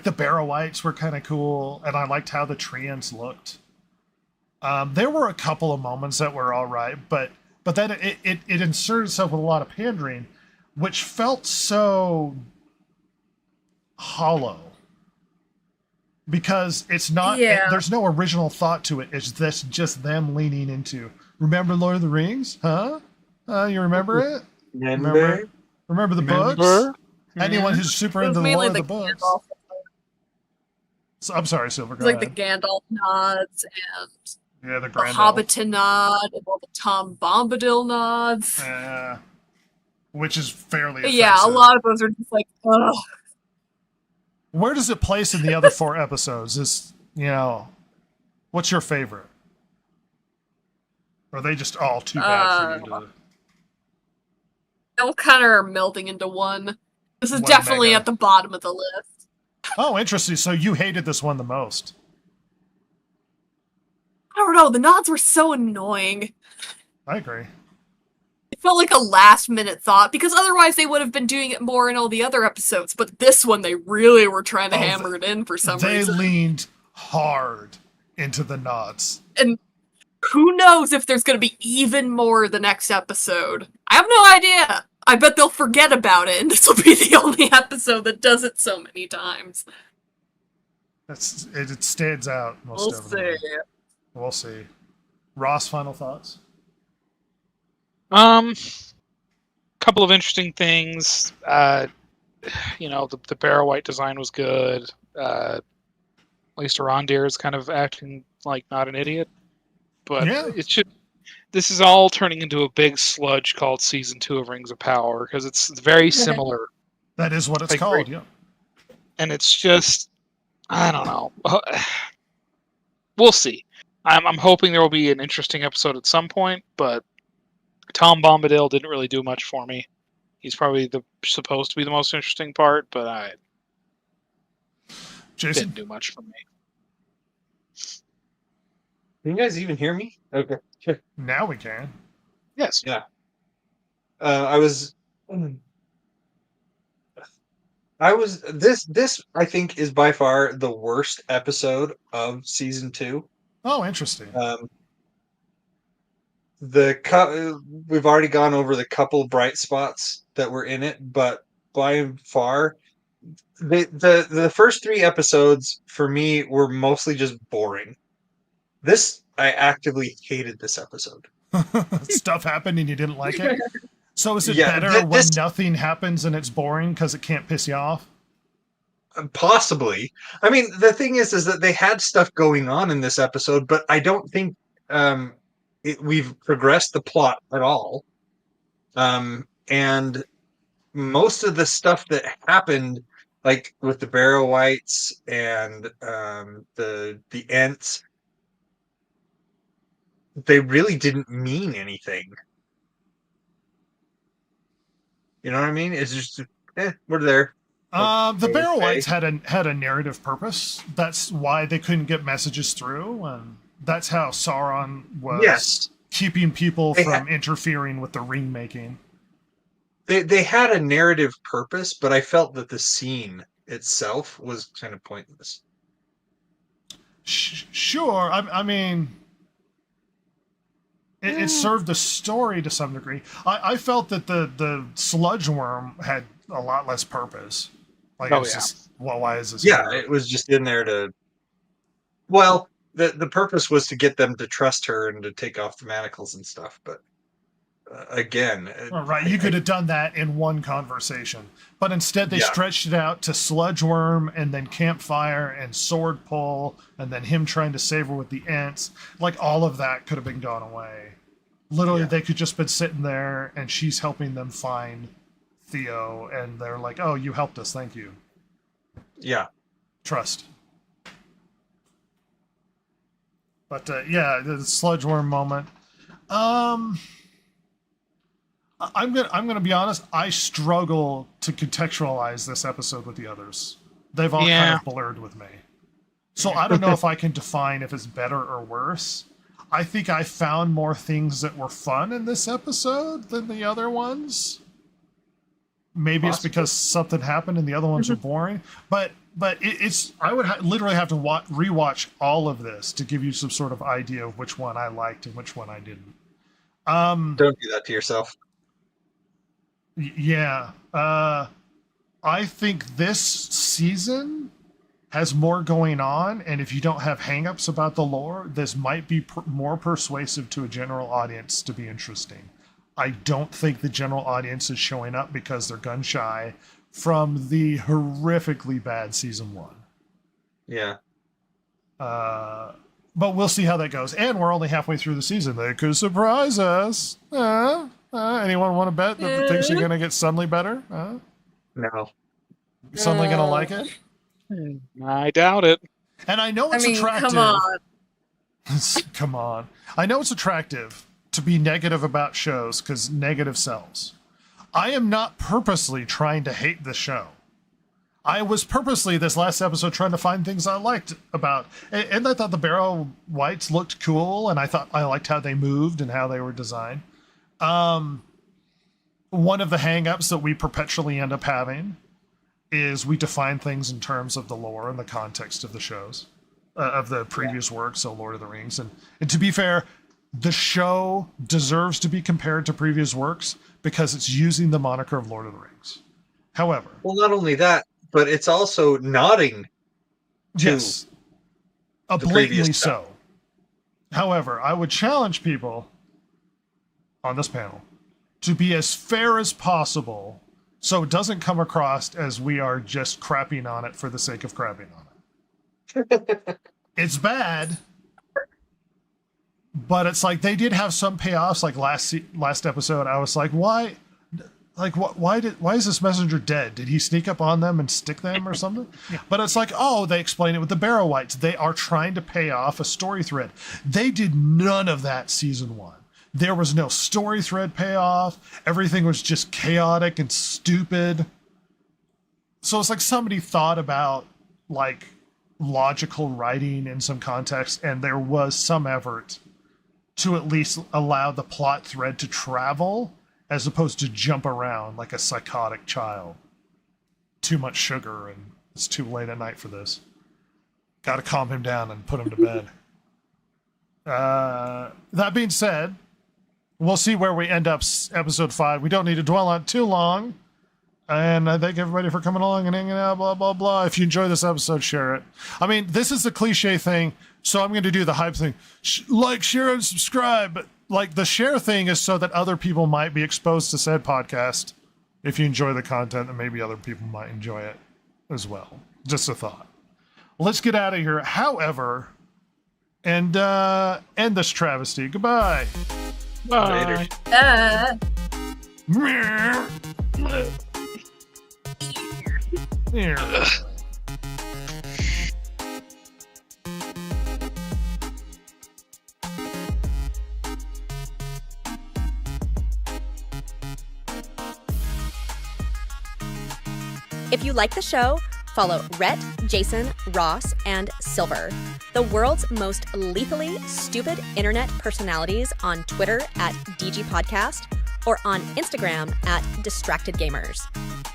the Barrow Whites were kind of cool, and I liked how the Treants looked. There were a couple of moments that were all right, but then it inserted itself with a lot of pandering, which felt so hollow. Because it's not, there's no original thought to it. It's just them leaning into, remember Lord of the Rings? Huh? You remember it? Remember the books? Anyone who's super into the lore of the books. So, I'm sorry, Silver. Go like ahead. The Gandalf nods and the Hobbiton nod and all the Tom Bombadil nods. Which is fairly offensive. Yeah, a lot of those are just like, ugh. Where does it place in the other 4 episodes? What's your favorite? Or are they just all too bad for you to... They all kind of are melding into one. This is definitely at the bottom of the list. Oh, interesting. So you hated this one the most. I don't know. The nods were so annoying. I agree. It felt like a last-minute thought, because otherwise they would have been doing it more in all the other episodes. But this one, they really were trying to hammer it in for some reason. They leaned hard into the nods. And who knows if there's going to be even more the next episode. I have no idea. I bet they'll forget about it, and this will be the only episode that does it so many times. It stands out most definitely. We'll see. Ross, final thoughts? Couple of interesting things. The Barrow White design was good. At least Arondir is kind of acting like not an idiot. But this is all turning into a big sludge called Season 2 of Rings of Power, because it's very similar. That is what it's called, yeah. And it's just, I don't know. We'll see. I'm hoping there will be an interesting episode at some point, but Tom Bombadil didn't really do much for me. He's probably supposed to be the most interesting part, but Jason didn't do much for me. Can you guys even hear me? Okay. Now we can. Yes. Yeah. This I think is by far the worst episode of season 2. Oh, interesting. We've already gone over the couple bright spots that were in it, but by far the first 3 episodes for me were mostly just boring. I actively hated this episode. Stuff happened and you didn't like it. So is it Yeah, better when nothing happens and it's boring because it can't piss you off? Possibly. I mean, the thing is that they had stuff going on in this episode, but I don't think we've progressed the plot at all. And most of the stuff that happened, like with the Barrow Whites and the Ents, they really didn't mean anything. You know what I mean? It's just, we're there. The Barrow Whites had a narrative purpose. That's why they couldn't get messages through, and that's how Sauron was keeping people from interfering with the ring making. They had a narrative purpose, but I felt that the scene itself was kind of pointless. Sure, I mean, it served the story to some degree. I felt that the sludge worm had a lot less purpose. Like, just, well, why is this? Yeah, it was just in there to. Well, the purpose was to get them to trust her and to take off the manacles and stuff. But again, right, you could have done that in one conversation, but instead they stretched it out to sludge worm and then campfire and sword pull and then him trying to save her with the Ents. Like, all of that could have been gone away. Literally, they could just been sitting there and she's helping them find Theo, and they're like, "Oh, you helped us, thank you." Yeah, trust. But the sludge worm moment. I'm gonna be honest. I struggle to contextualize this episode with the others. They've all kind of blurred with me. So I don't know if I can define if it's better or worse. I think I found more things that were fun in this episode than the other ones. Maybe it's because something happened and the other ones are boring. But it's I would literally have to rewatch all of this to give you some sort of idea of which one I liked and which one I didn't. Don't do that to yourself. Yeah. I think this season has more going on, and if you don't have hangups about the lore, this might be more persuasive to a general audience to be interesting. I don't think the general audience is showing up because they're gun shy from the horrifically bad season 1. Yeah. But we'll see how that goes. And we're only halfway through the season. They could surprise us. Anyone want to bet that things are going to get suddenly better? No. Suddenly going to like it? I doubt it. And I know it's attractive. Come on. Come on. I know it's attractive to be negative about shows because negative sells. I am not purposely trying to hate the show. I was purposely this last episode trying to find things I liked about, and I thought the Barrow Whites looked cool, and I thought I liked how they moved and how they were designed. One of the hang-ups that we perpetually end up having is we define things in terms of the lore and the context of the shows, of the previous works, so Lord of the Rings. And to be fair, the show deserves to be compared to previous works because it's using the moniker of Lord of the Rings. However... Well, not only that, but it's also nodding to blatantly so. However, I would challenge people on this panel to be as fair as possible so it doesn't come across as we are just crapping on it for the sake of crapping on it. It's bad, but it's like they did have some payoffs. Like last episode, I was like, why? Like, why is this messenger dead? Did he sneak up on them and stick them or something? But it's like, oh, they explain it with the Barrow Whites. They are trying to pay off a story thread. They did none of that season 1. There was no story thread payoff. Everything was just chaotic and stupid. So it's like somebody thought about like logical writing in some context, and there was some effort to at least allow the plot thread to travel as opposed to jump around like a psychotic child. Too much sugar and it's too late at night for this. Got to calm him down and put him to bed. That being said, we'll see where we end up episode 5. We don't need to dwell on it too long. And I thank everybody for coming along and hanging out, blah, blah, blah. If you enjoy this episode, share it. I mean, this is the cliche thing, so I'm going to do the hype thing. Like, share, and subscribe. But like the share thing is so that other people might be exposed to said podcast. If you enjoy the content, then maybe other people might enjoy it as well. Just a thought. Let's get out of here. However, and end this travesty. Goodbye. Bye. Here. If you like the show, follow Rhett, Jason, Ross, and Silver, the world's most lethally stupid internet personalities, on Twitter at DG Podcast or on Instagram at Distracted Gamers.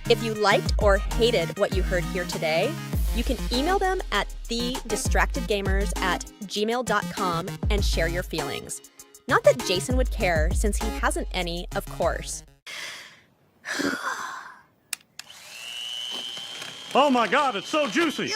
If you liked or hated what you heard here today, you can email them at thedistractedgamers@gmail.com and share your feelings. Not that Jason would care, since he hasn't any, of course. Oh my God, it's so juicy!